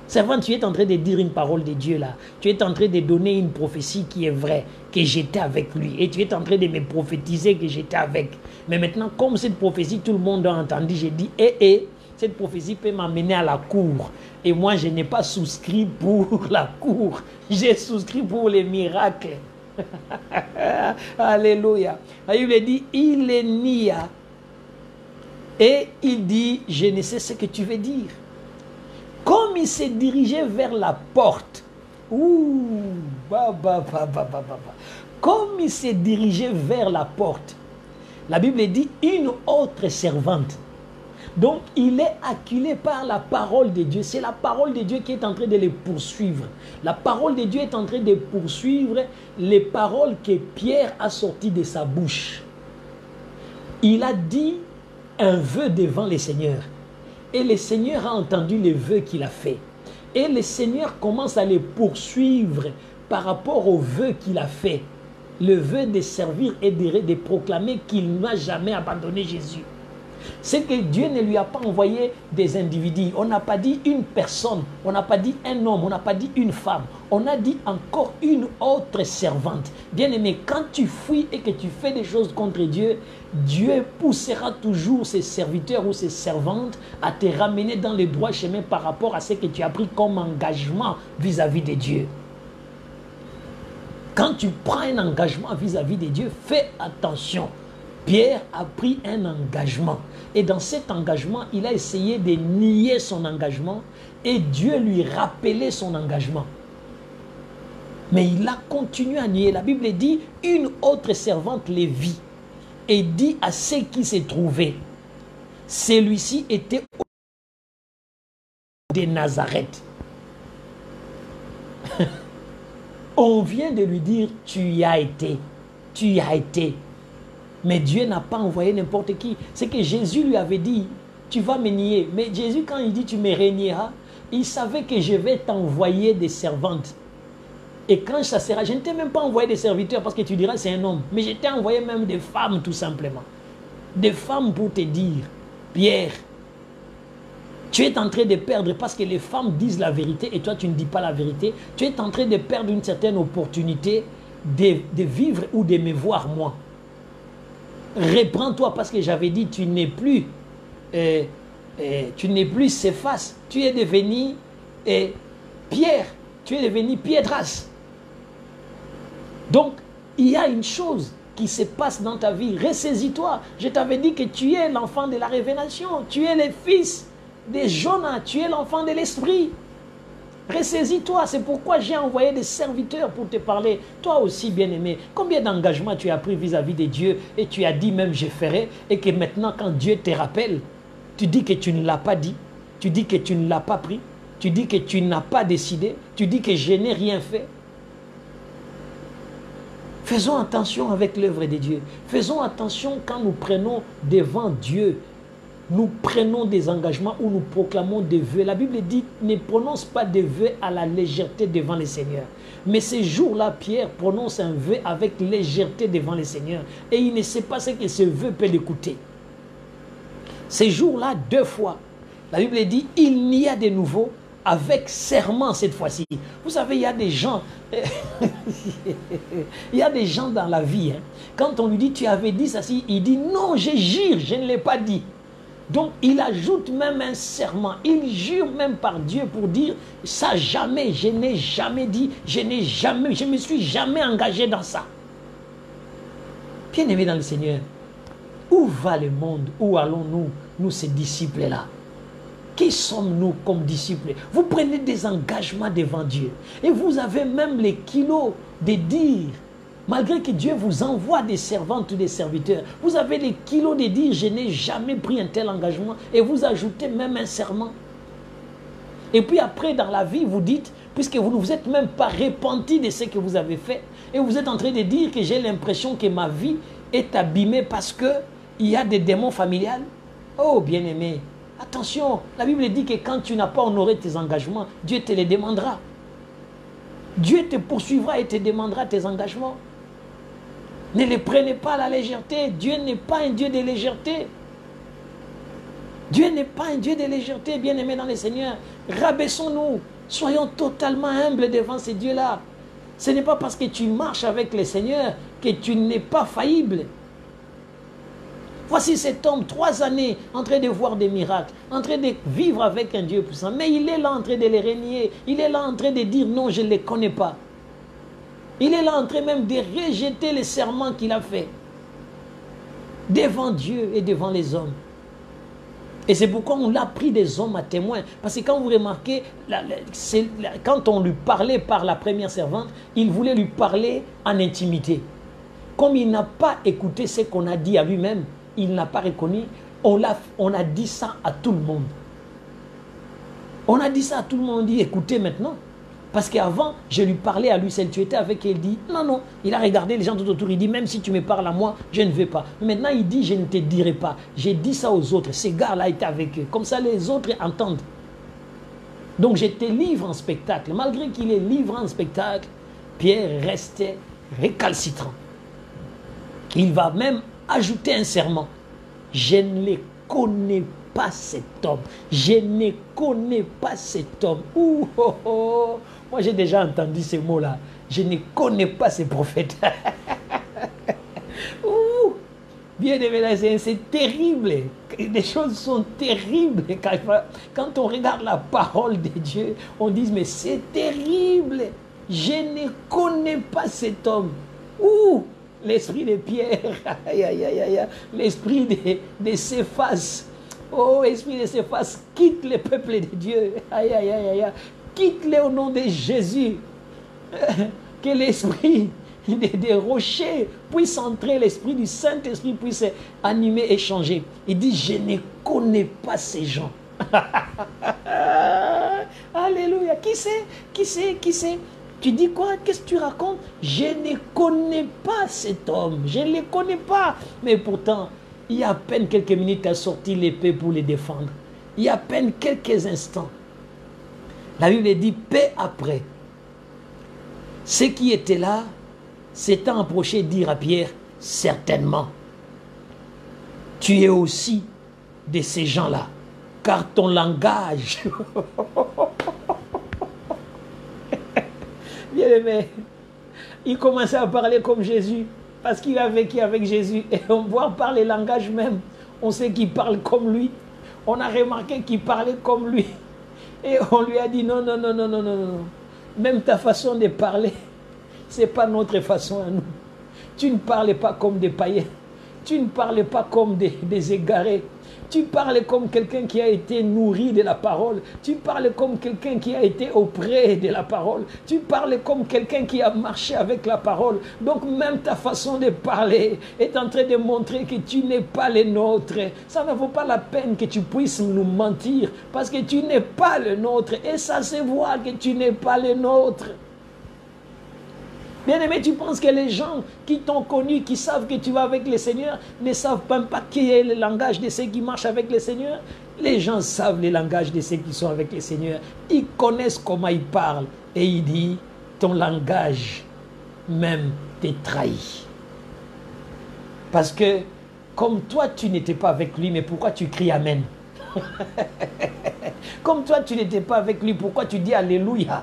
Servante, tu es en train de dire une parole de Dieu là. Tu es en train de donner une prophétie qui est vraie, que j'étais avec lui. Et tu es en train de me prophétiser que j'étais avec. Mais maintenant, comme cette prophétie, tout le monde a entendu, j'ai dit, cette prophétie peut m'amener à la cour. Et moi, je n'ai pas souscrit pour la cour. J'ai souscrit pour les miracles. Alléluia. La Bible dit, il les nia. Et il dit, je ne sais ce que tu veux dire. Comme il s'est dirigé vers la porte, comme il s'est dirigé vers la porte, la Bible dit une autre servante. Donc il est acculé par la parole de Dieu. C'est la parole de Dieu qui est en train de les poursuivre. La parole de Dieu est en train de poursuivre les paroles que Pierre a sorties de sa bouche. Il a dit un vœu devant le Seigneur. Et le Seigneur a entendu les vœux qu'il a fait. Et le Seigneur commence à les poursuivre par rapport aux vœux qu'il a fait. Le vœu de servir et de proclamer qu'il n'a jamais abandonné Jésus. C'est que Dieu ne lui a pas envoyé des individus. On n'a pas dit une personne, on n'a pas dit un homme, on n'a pas dit une femme. On a dit encore une autre servante. Bien-aimé, quand tu fuis et que tu fais des choses contre Dieu, Dieu poussera toujours ses serviteurs ou ses servantes à te ramener dans le droit chemin par rapport à ce que tu as pris comme engagement vis-à-vis de Dieu. Quand tu prends un engagement vis-à-vis de Dieu, fais attention. Pierre a pris un engagement. Et dans cet engagement, il a essayé de nier son engagement et Dieu lui rappelait son engagement. Mais il a continué à nier. La Bible dit, une autre servante les vit et dit à ceux qui se trouvaient, celui-ci était de Nazareth. On vient de lui dire, tu y as été. Tu y as été. Mais Dieu n'a pas envoyé n'importe qui. C'est que Jésus lui avait dit, tu vas me nier. Mais Jésus, quand il dit, tu me renieras, il savait que je vais t'envoyer des servantes. Et quand ça sera, je ne t'ai même pas envoyé des serviteurs parce que tu diras c'est un homme. Mais je t'ai envoyé même des femmes tout simplement. Des femmes pour te dire, Pierre, tu es en train de perdre parce que les femmes disent la vérité et toi tu ne dis pas la vérité. Tu es en train de perdre une certaine opportunité de vivre ou de me voir moi. Reprends-toi parce que j'avais dit tu n'es plus Céphas, tu es devenu Pierre, tu es devenu Piedras. Donc il y a une chose qui se passe dans ta vie, ressaisis-toi. Je t'avais dit que tu es l'enfant de la révélation, tu es le fils de Jonas, tu es l'enfant de l'esprit. Ressaisis-toi, c'est pourquoi j'ai envoyé des serviteurs pour te parler. Toi aussi, bien-aimé, combien d'engagements tu as pris vis-à-vis de Dieu et tu as dit même je ferai, et que maintenant quand Dieu te rappelle, tu dis que tu ne l'as pas dit, tu dis que tu ne l'as pas pris, tu dis que tu n'as pas décidé, tu dis que je n'ai rien fait. Faisons attention avec l'œuvre de Dieu. Faisons attention quand nous prenons devant Dieu. Nous prenons des engagements ou nous proclamons des vœux. La Bible dit, ne prononce pas des vœux à la légèreté devant le Seigneur. Mais ces jours-là, Pierre prononce un vœu avec légèreté devant le Seigneur. Et il ne sait pas ce que ce vœu peut l'écouter. Ces jours-là, 2 fois, la Bible dit, il n'y a de nouveau avec serment cette fois-ci. Vous savez, il y a des gens, il y a des gens dans la vie, hein, quand on lui dit, tu avais dit ça, il dit, non, je jure, je ne l'ai pas dit. Donc, il ajoute même un serment. Il jure même par Dieu pour dire, ça jamais, je n'ai jamais dit, je me suis jamais engagé dans ça. Bien-aimés dans le Seigneur, où va le monde? Où allons-nous, nous ces disciples-là? Qui sommes-nous comme disciples? Vous prenez des engagements devant Dieu. Et vous avez même les kilos de dire, malgré que Dieu vous envoie des servantes ou des serviteurs, vous avez les kilos de dire, je n'ai jamais pris un tel engagement. Et vous ajoutez même un serment. Et puis après, dans la vie, vous dites, puisque vous ne vous êtes même pas repenti de ce que vous avez fait, et vous êtes en train de dire que j'ai l'impression que ma vie est abîmée parce qu'il y a des démons familiales. Oh, bien-aimé, attention, la Bible dit que quand tu n'as pas honoré tes engagements, Dieu te les demandera. Dieu te poursuivra et te demandera tes engagements. Ne les prenez pas à la légèreté. Dieu n'est pas un Dieu de légèreté. Dieu n'est pas un Dieu de légèreté, bien-aimé dans le Seigneur. Rabaissons-nous. Soyons totalement humbles devant ces dieux-là. Ce n'est pas parce que tu marches avec le Seigneur que tu n'es pas faillible. Voici cet homme, 3 années, en train de voir des miracles, en train de vivre avec un Dieu puissant. Mais il est là en train de les renier. Il est là en train de dire non, je ne les connais pas. Il est là en train même de rejeter les serments qu'il a fait devant Dieu et devant les hommes. Et c'est pourquoi on l'a pris des hommes à témoin. Parce que quand vous remarquez, quand on lui parlait par la première servante, il voulait lui parler en intimité. Comme il n'a pas écouté ce qu'on a dit à lui-même, il n'a pas reconnu, on a dit ça à tout le monde. On a dit ça à tout le monde, on dit écoutez maintenant. Parce qu'avant, je lui parlais à lui seul, tu étais avec elle, il dit non, non. Il a regardé les gens tout autour, il dit même si tu me parles à moi, je ne vais pas. Mais maintenant, il dit je ne te dirai pas. J'ai dit ça aux autres, ces gars-là étaient avec eux. Comme ça, les autres entendent. Donc, je te livre en spectacle. Malgré qu'il est livré en spectacle, Pierre restait récalcitrant. Il va même ajouter un serment. Je ne les connais pas cet homme. Je ne connais pas cet homme. Ouh, oh, oh. Moi, j'ai déjà entendu ces mots-là. Je ne connais pas ces prophètes. Ouh. Bien aimé, c'est terrible. Les choses sont terribles. Quand on regarde la parole de Dieu, on dit, mais c'est terrible. Je ne connais pas cet homme. Ouh. L'esprit de Pierre, l'esprit de Céphas, oh, esprit de Céphas, quitte le peuple de Dieu, quitte-le au nom de Jésus, que l'esprit des rochers puisse entrer, l'esprit du Saint-Esprit puisse animer et changer. Il dit, je ne connais pas ces gens. Alléluia, qui c'est Tu dis quoi? Qu'est-ce que tu racontes? Je ne connais pas cet homme. Je ne le connais pas. Mais pourtant, il y a à peine quelques minutes, tu as sorti l'épée pour les défendre. Il y a à peine quelques instants. La Bible dit, paix après. Ceux qui étaient là s'étant approchés dire à Pierre, certainement, tu es aussi de ces gens-là, car ton langage... Bien aimé, il commençait à parler comme Jésus, parce qu'il a vécu avec Jésus. Et on voit par les langages même, on sait qu'il parle comme lui. On a remarqué qu'il parlait comme lui. Et on lui a dit, non, non, non, non, non, non, non. Même ta façon de parler, ce n'est pas notre façon à nous. Tu ne parles pas comme des païens. Tu ne parles pas comme des égarés. Tu parles comme quelqu'un qui a été nourri de la parole. Tu parles comme quelqu'un qui a été auprès de la parole. Tu parles comme quelqu'un qui a marché avec la parole. Donc même ta façon de parler est en train de montrer que tu n'es pas le nôtre. Ça ne vaut pas la peine que tu puisses nous mentir parce que tu n'es pas le nôtre. Et ça se voit que tu n'es pas le nôtre. Bien-aimé, tu penses que les gens qui t'ont connu, qui savent que tu vas avec le Seigneur, ne savent même pas qui est le langage de ceux qui marchent avec le Seigneur? Les gens savent le langage de ceux qui sont avec le Seigneur. Ils connaissent comment ils parlent. Et il dit, ton langage même te trahit. Parce que, comme toi, tu n'étais pas avec lui, mais pourquoi tu cries Amen? Comme toi, tu n'étais pas avec lui, pourquoi tu dis Alléluia?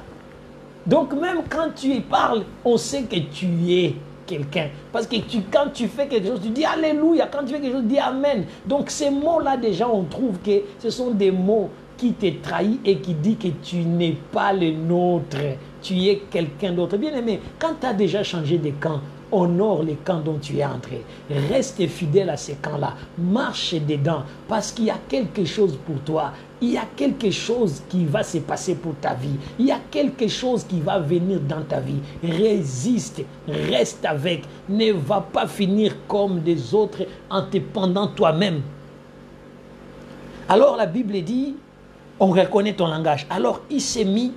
Donc même quand tu parles, on sait que tu es quelqu'un. Parce que quand tu fais quelque chose, tu dis Alléluia. Quand tu fais quelque chose, tu dis Amen. Donc ces mots-là, déjà, on trouve que ce sont des mots qui te trahissent et qui disent que tu n'es pas le nôtre. Tu es quelqu'un d'autre. Bien aimé, quand tu as déjà changé de camp, honore les camps dont tu es entré. Reste fidèle à ces camps-là. Marche dedans parce qu'il y a quelque chose pour toi. Il y a quelque chose qui va se passer pour ta vie. Il y a quelque chose qui va venir dans ta vie. Résiste, reste avec. Ne va pas finir comme des autres en te pendant toi-même. Alors la Bible dit, on reconnaît ton langage. Alors il s'est mis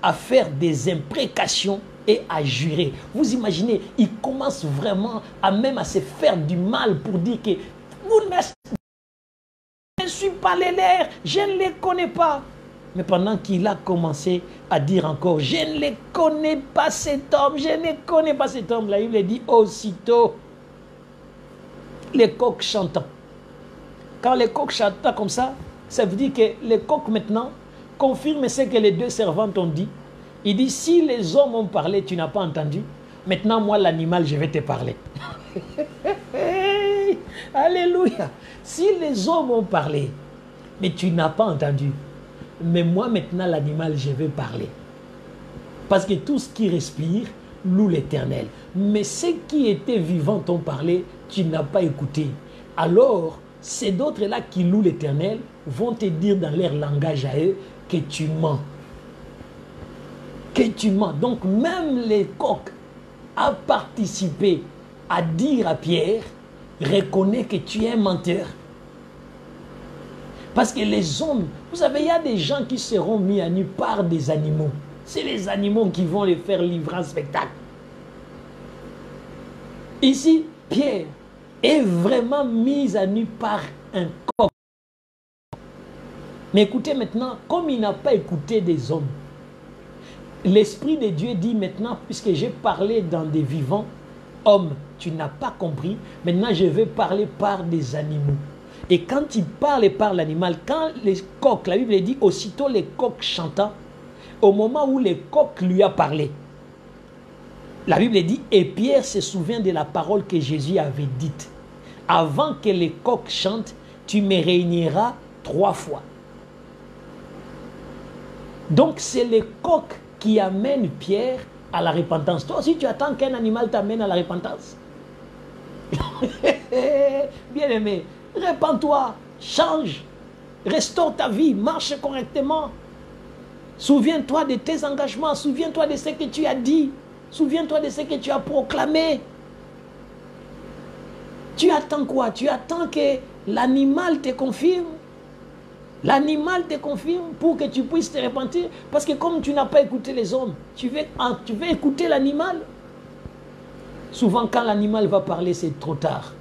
à faire des imprécations et à jurer. Vous imaginez, il commence vraiment à même à se faire du mal pour dire que vous je ne suis pas les leurs, je ne les connais pas. Mais pendant qu'il a commencé à dire encore, je ne les connais pas cet homme, je ne connais pas cet homme, là il dit aussitôt les coqs chantant. Quand les coqs chantent comme ça veut dire que les coqs maintenant confirment ce que les deux servantes ont dit. Il dit, si les hommes ont parlé, tu n'as pas entendu. Maintenant, moi, l'animal, je vais te parler. Alléluia. Si les hommes ont parlé, mais tu n'as pas entendu. Mais moi, maintenant, l'animal, je vais parler. Parce que tout ce qui respire loue l'Éternel. Mais ceux qui étaient vivants ont parlé, tu n'as pas écouté. Alors, ces d'autres-là qui louent l'Éternel vont te dire dans leur langage à eux que tu mens. Que tu mens. Donc même les coqs a participé à dire à Pierre, reconnais que tu es un menteur. Parce que les hommes, vous savez, il y a des gens qui seront mis à nu par des animaux. C'est les animaux qui vont les faire livrer en spectacle. Ici, Pierre est vraiment mis à nu par un coq. Mais écoutez maintenant, comme il n'a pas écouté des hommes, l'Esprit de Dieu dit maintenant, puisque j'ai parlé dans des vivants, homme, tu n'as pas compris, maintenant je vais parler par des animaux. Et quand il parle par l'animal, quand les coqs, la Bible dit aussitôt les coqs chantant, au moment où les coqs lui a parlé, la Bible dit, et Pierre se souvient de la parole que Jésus avait dite. Avant que les coqs chantent, tu me réuniras 3 fois. Donc c'est les coqs qui amène Pierre à la repentance. Toi aussi, tu attends qu'un animal t'amène à la repentance. Bien aimé, répands-toi, change, restaure ta vie, marche correctement. Souviens-toi de tes engagements, souviens-toi de ce que tu as dit, souviens-toi de ce que tu as proclamé. Tu attends quoi? Tu attends que l'animal te confirme? L'animal te confirme pour que tu puisses te repentir. Parce que comme tu n'as pas écouté les hommes, tu veux écouter l'animal. Souvent, quand l'animal va parler, c'est trop tard.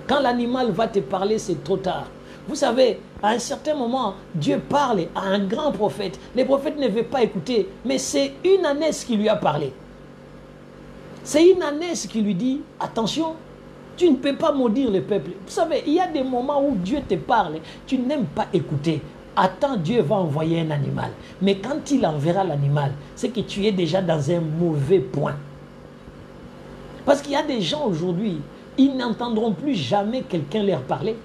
Quand l'animal va te parler, c'est trop tard. Vous savez, à un certain moment, Dieu parle à un grand prophète. Les prophètes ne veulent pas écouter, mais c'est une ânesse qui lui a parlé. C'est une ânesse qui lui dit, attention, tu ne peux pas maudire le peuple. Vous savez, il y a des moments où Dieu te parle, tu n'aimes pas écouter. Attends, Dieu va envoyer un animal. Mais quand il enverra l'animal, c'est que tu es déjà dans un mauvais point. Parce qu'il y a des gens aujourd'hui, ils n'entendront plus jamais quelqu'un leur parler.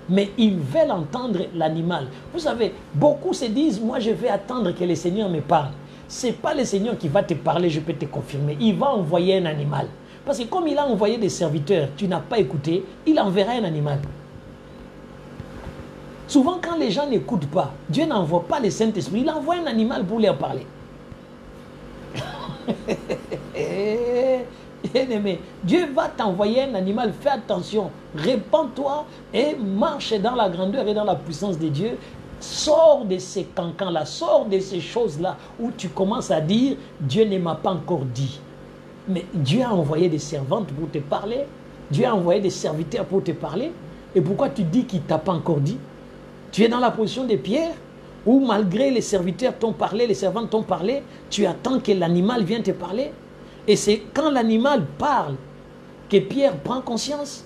Mais ils veulent entendre l'animal. Vous savez, beaucoup se disent, moi je vais attendre que le Seigneur me parle. Ce n'est pas le Seigneur qui va te parler, je peux te confirmer. Il va envoyer un animal. Parce que comme il a envoyé des serviteurs, tu n'as pas écouté, il enverra un animal. Souvent quand les gens n'écoutent pas, Dieu n'envoie pas le Saint-Esprit, il envoie un animal pour leur parler. Bien-aimé, Dieu va t'envoyer un animal, fais attention, répands-toi et marche dans la grandeur et dans la puissance de Dieu. Sors de ces cancans-là, sors de ces choses-là où tu commences à dire, Dieu ne m'a pas encore dit. Mais Dieu a envoyé des servantes pour te parler, Dieu a envoyé des serviteurs pour te parler. Et pourquoi tu dis qu'il ne t'a pas encore dit? Tu es dans la position de Pierre, où malgré les serviteurs t'ont parlé, les servantes t'ont parlé, tu attends que l'animal vienne te parler. Et c'est quand l'animal parle que Pierre prend conscience.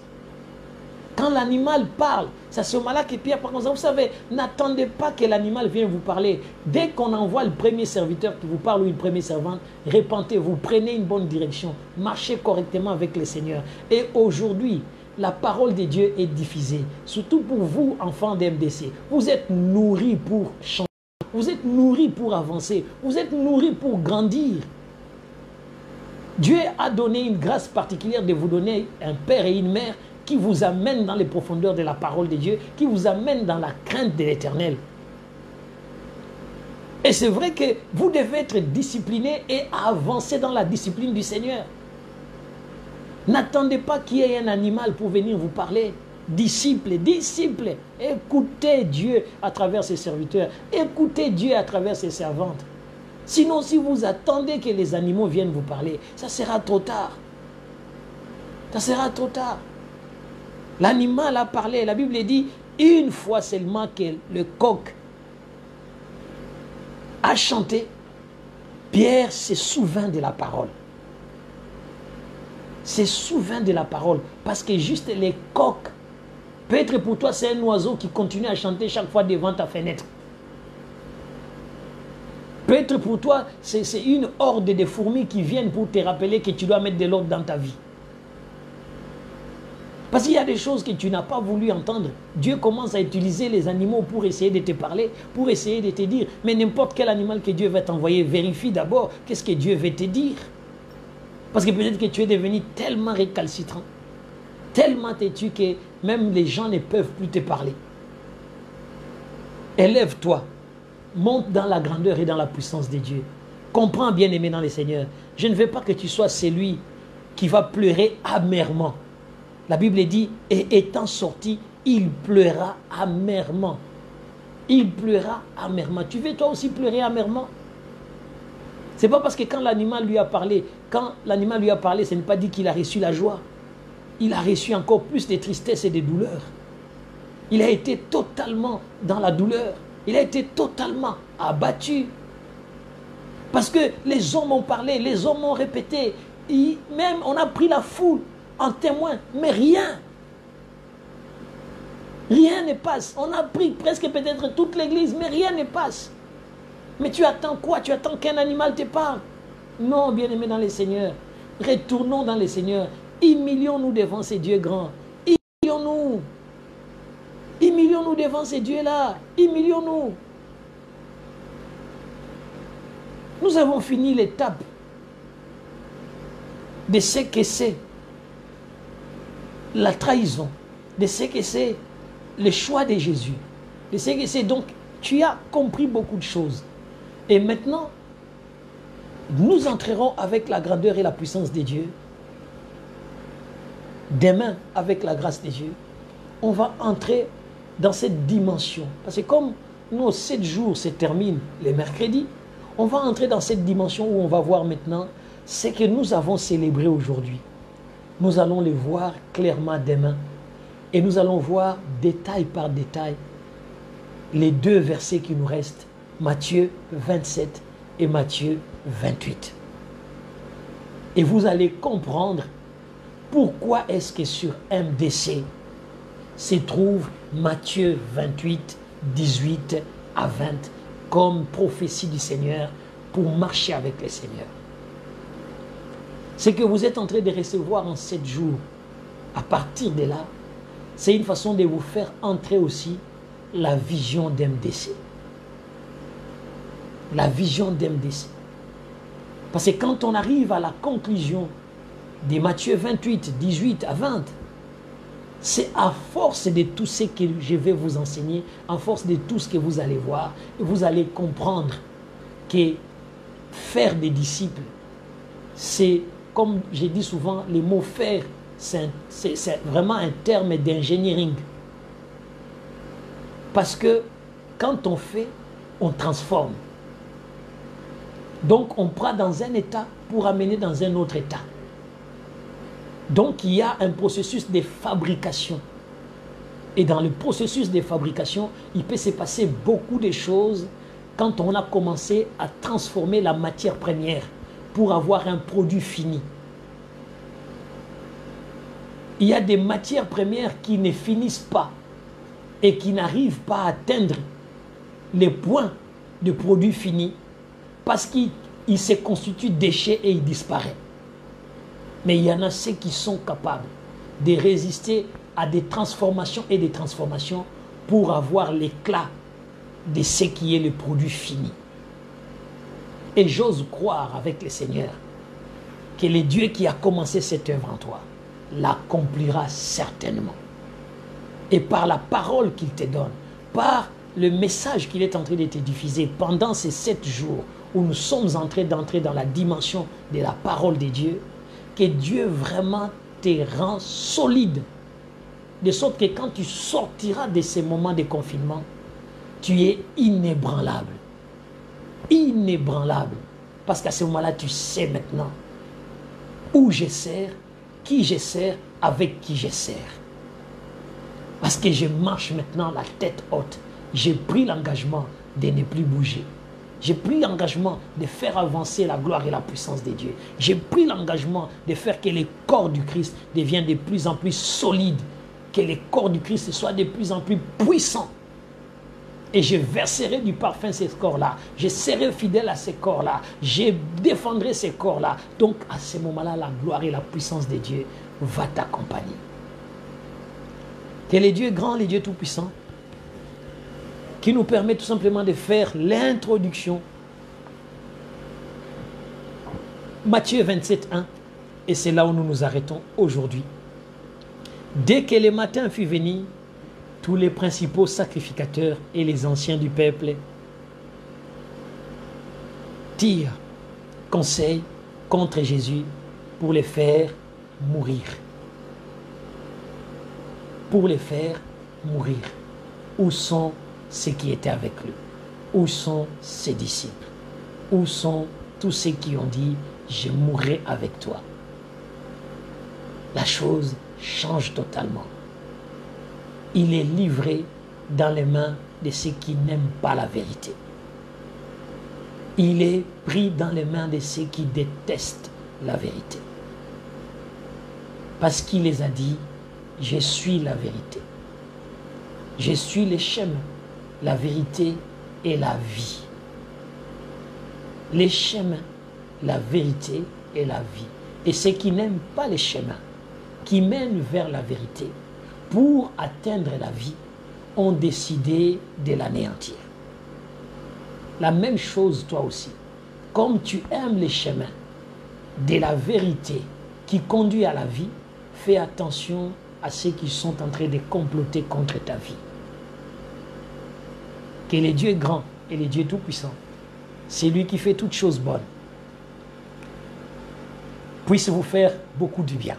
Quand l'animal parle, c'est à ce moment-là que Pierre prend conscience. Vous savez, n'attendez pas que l'animal vienne vous parler. Dès qu'on envoie le premier serviteur qui vous parle ou une première servante, repentez-vous, prenez une bonne direction, marchez correctement avec le Seigneur. Et aujourd'hui, la parole de Dieu est diffusée, surtout pour vous, enfants d'MDC. Vous êtes nourris pour changer, vous êtes nourris pour avancer, vous êtes nourris pour grandir. Dieu a donné une grâce particulière de vous donner un père et une mère qui vous amènent dans les profondeurs de la parole de Dieu, qui vous amènent dans la crainte de l'Éternel. Et c'est vrai que vous devez être discipliné et avancer dans la discipline du Seigneur. N'attendez pas qu'il y ait un animal pour venir vous parler. Disciples, disciples, écoutez Dieu à travers ses serviteurs, écoutez Dieu à travers ses servantes. Sinon, si vous attendez que les animaux viennent vous parler, ça sera trop tard. Ça sera trop tard. L'animal a parlé. La Bible dit, une fois seulement que le coq a chanté, Pierre se souvint de la parole. Se souvint de la parole. Parce que juste les coqs, peut-être pour toi c'est un oiseau qui continue à chanter chaque fois devant ta fenêtre. Peut-être pour toi, c'est une horde de fourmis qui viennent pour te rappeler que tu dois mettre de l'ordre dans ta vie. Parce qu'il y a des choses que tu n'as pas voulu entendre. Dieu commence à utiliser les animaux pour essayer de te parler, pour essayer de te dire. Mais n'importe quel animal que Dieu va t'envoyer, vérifie d'abord qu'est-ce que Dieu veut te dire. Parce que peut-être que tu es devenu tellement récalcitrant, tellement têtu que même les gens ne peuvent plus te parler. Élève-toi. Monte dans la grandeur et dans la puissance de Dieu. Comprends, bien-aimé dans le Seigneur. Je ne veux pas que tu sois celui qui va pleurer amèrement. La Bible dit, et étant sorti, il pleura amèrement. Il pleura amèrement. Tu veux toi aussi pleurer amèrement? C'est pas parce que quand l'animal lui a parlé, ce n'est pas dit qu'il a reçu la joie. Il a reçu encore plus de tristesse et de douleur. Il a été totalement dans la douleur. Il a été totalement abattu. Parce que les hommes ont parlé, les hommes ont répété. Même on a pris la foule en témoin, mais rien. Rien ne passe. On a pris presque peut-être toute l'église, mais rien ne passe. Mais tu attends quoi? Tu attends qu'un animal te parle? Non, bien-aimé dans le Seigneur. Retournons dans le Seigneur. Humilions-nous devant ces dieux grands. Humilions-nous. Humilions-nous devant ces dieux-là. Humilions-nous. Nous avons fini l'étape de ce que c'est la trahison, de ce que c'est le choix de Jésus, de ce que c'est. Donc, tu as compris beaucoup de choses. Et maintenant, nous entrerons avec la grandeur et la puissance de Dieu. Demain, avec la grâce de Dieu, on va entrer dans cette dimension. Parce que comme nos 7 jours se terminent les mercredis, on va entrer dans cette dimension où on va voir maintenant ce que nous avons célébré aujourd'hui. Nous allons le voir clairement demain. Et nous allons voir détail par détail les 2 versets qui nous restent, Matthieu 27 et Matthieu 28. Et vous allez comprendre pourquoi est-ce que sur MDC se trouve Matthieu 28, 18 à 20 comme prophétie du Seigneur pour marcher avec le Seigneur. Ce que vous êtes en train de recevoir en 7 jours, à partir de là, c'est une façon de vous faire entrer aussi la vision d'MDC. La vision d'MDC. Parce que quand on arrive à la conclusion de Matthieu 28, 18 à 20, c'est à force de tout ce que je vais vous enseigner, à force de tout ce que vous allez voir, vous allez comprendre que faire des disciples, c'est, comme j'ai dit souvent, le mot faire, c'est vraiment un terme d'engineering. Parce que quand on fait, on transforme. Donc on prend dans un état pour amener dans un autre état. Donc il y a un processus de fabrication. Et dans le processus de fabrication, il peut se passer beaucoup de choses quand on a commencé à transformer la matière première pour avoir un produit fini. Il y a des matières premières qui ne finissent pas et qui n'arrivent pas à atteindre les points de produit fini parce qu'il se constitue déchet et il disparaît. Mais il y en a ceux qui sont capables de résister à des transformations et des transformations pour avoir l'éclat de ce qui est le produit fini. Et j'ose croire avec le Seigneur que le Dieu qui a commencé cette œuvre en toi l'accomplira certainement. Et par la parole qu'il te donne, par le message qu'il est en train de te diffuser pendant ces 7 jours où nous sommes en train d'entrer dans la dimension de la parole de Dieu, que Dieu vraiment te rend solide. De sorte que quand tu sortiras de ces moments de confinement, tu es inébranlable. Inébranlable. Parce qu'à ce moment-là, tu sais maintenant où je sers, qui je sers, avec qui je sers. Parce que je marche maintenant la tête haute. J'ai pris l'engagement de ne plus bouger. J'ai pris l'engagement de faire avancer la gloire et la puissance de Dieu. J'ai pris l'engagement de faire que le corps du Christ devienne de plus en plus solide. Que le corps du Christ soit de plus en plus puissant. Et je verserai du parfum ces corps-là. Je serai fidèle à ces corps-là. Je défendrai ces corps-là. Donc à ce moment-là, la gloire et la puissance de Dieu va t'accompagner. Que le Dieu grand, le Dieu tout-puissant, qui nous permet tout simplement de faire l'introduction. Matthieu 27, 1. Et c'est là où nous nous arrêtons aujourd'hui. Dès que le matin fut venu, tous les principaux sacrificateurs et les anciens du peuple tirent conseil contre Jésus pour les faire mourir. Pour les faire mourir. Où sont ceux qui étaient avec lui? Où sont ses disciples? Où sont tous ceux qui ont dit « Je mourrai avec toi » ? La chose change totalement. Il est livré dans les mains de ceux qui n'aiment pas la vérité. Il est pris dans les mains de ceux qui détestent la vérité. Parce qu'il les a dit, je suis la vérité. Je suis le chemin, la vérité et la vie. Les chemins, la vérité et la vie. Et ceux qui n'aiment pas les chemins, qui mènent vers la vérité, pour atteindre la vie, ont décidé de l'anéantir. La même chose toi aussi. Comme tu aimes les chemins de la vérité qui conduit à la vie, fais attention à ceux qui sont en train de comploter contre ta vie. Que le Dieu grand et le Dieu tout-puissant, c'est lui qui fait toutes choses bonnes, puisse vous faire beaucoup de bien.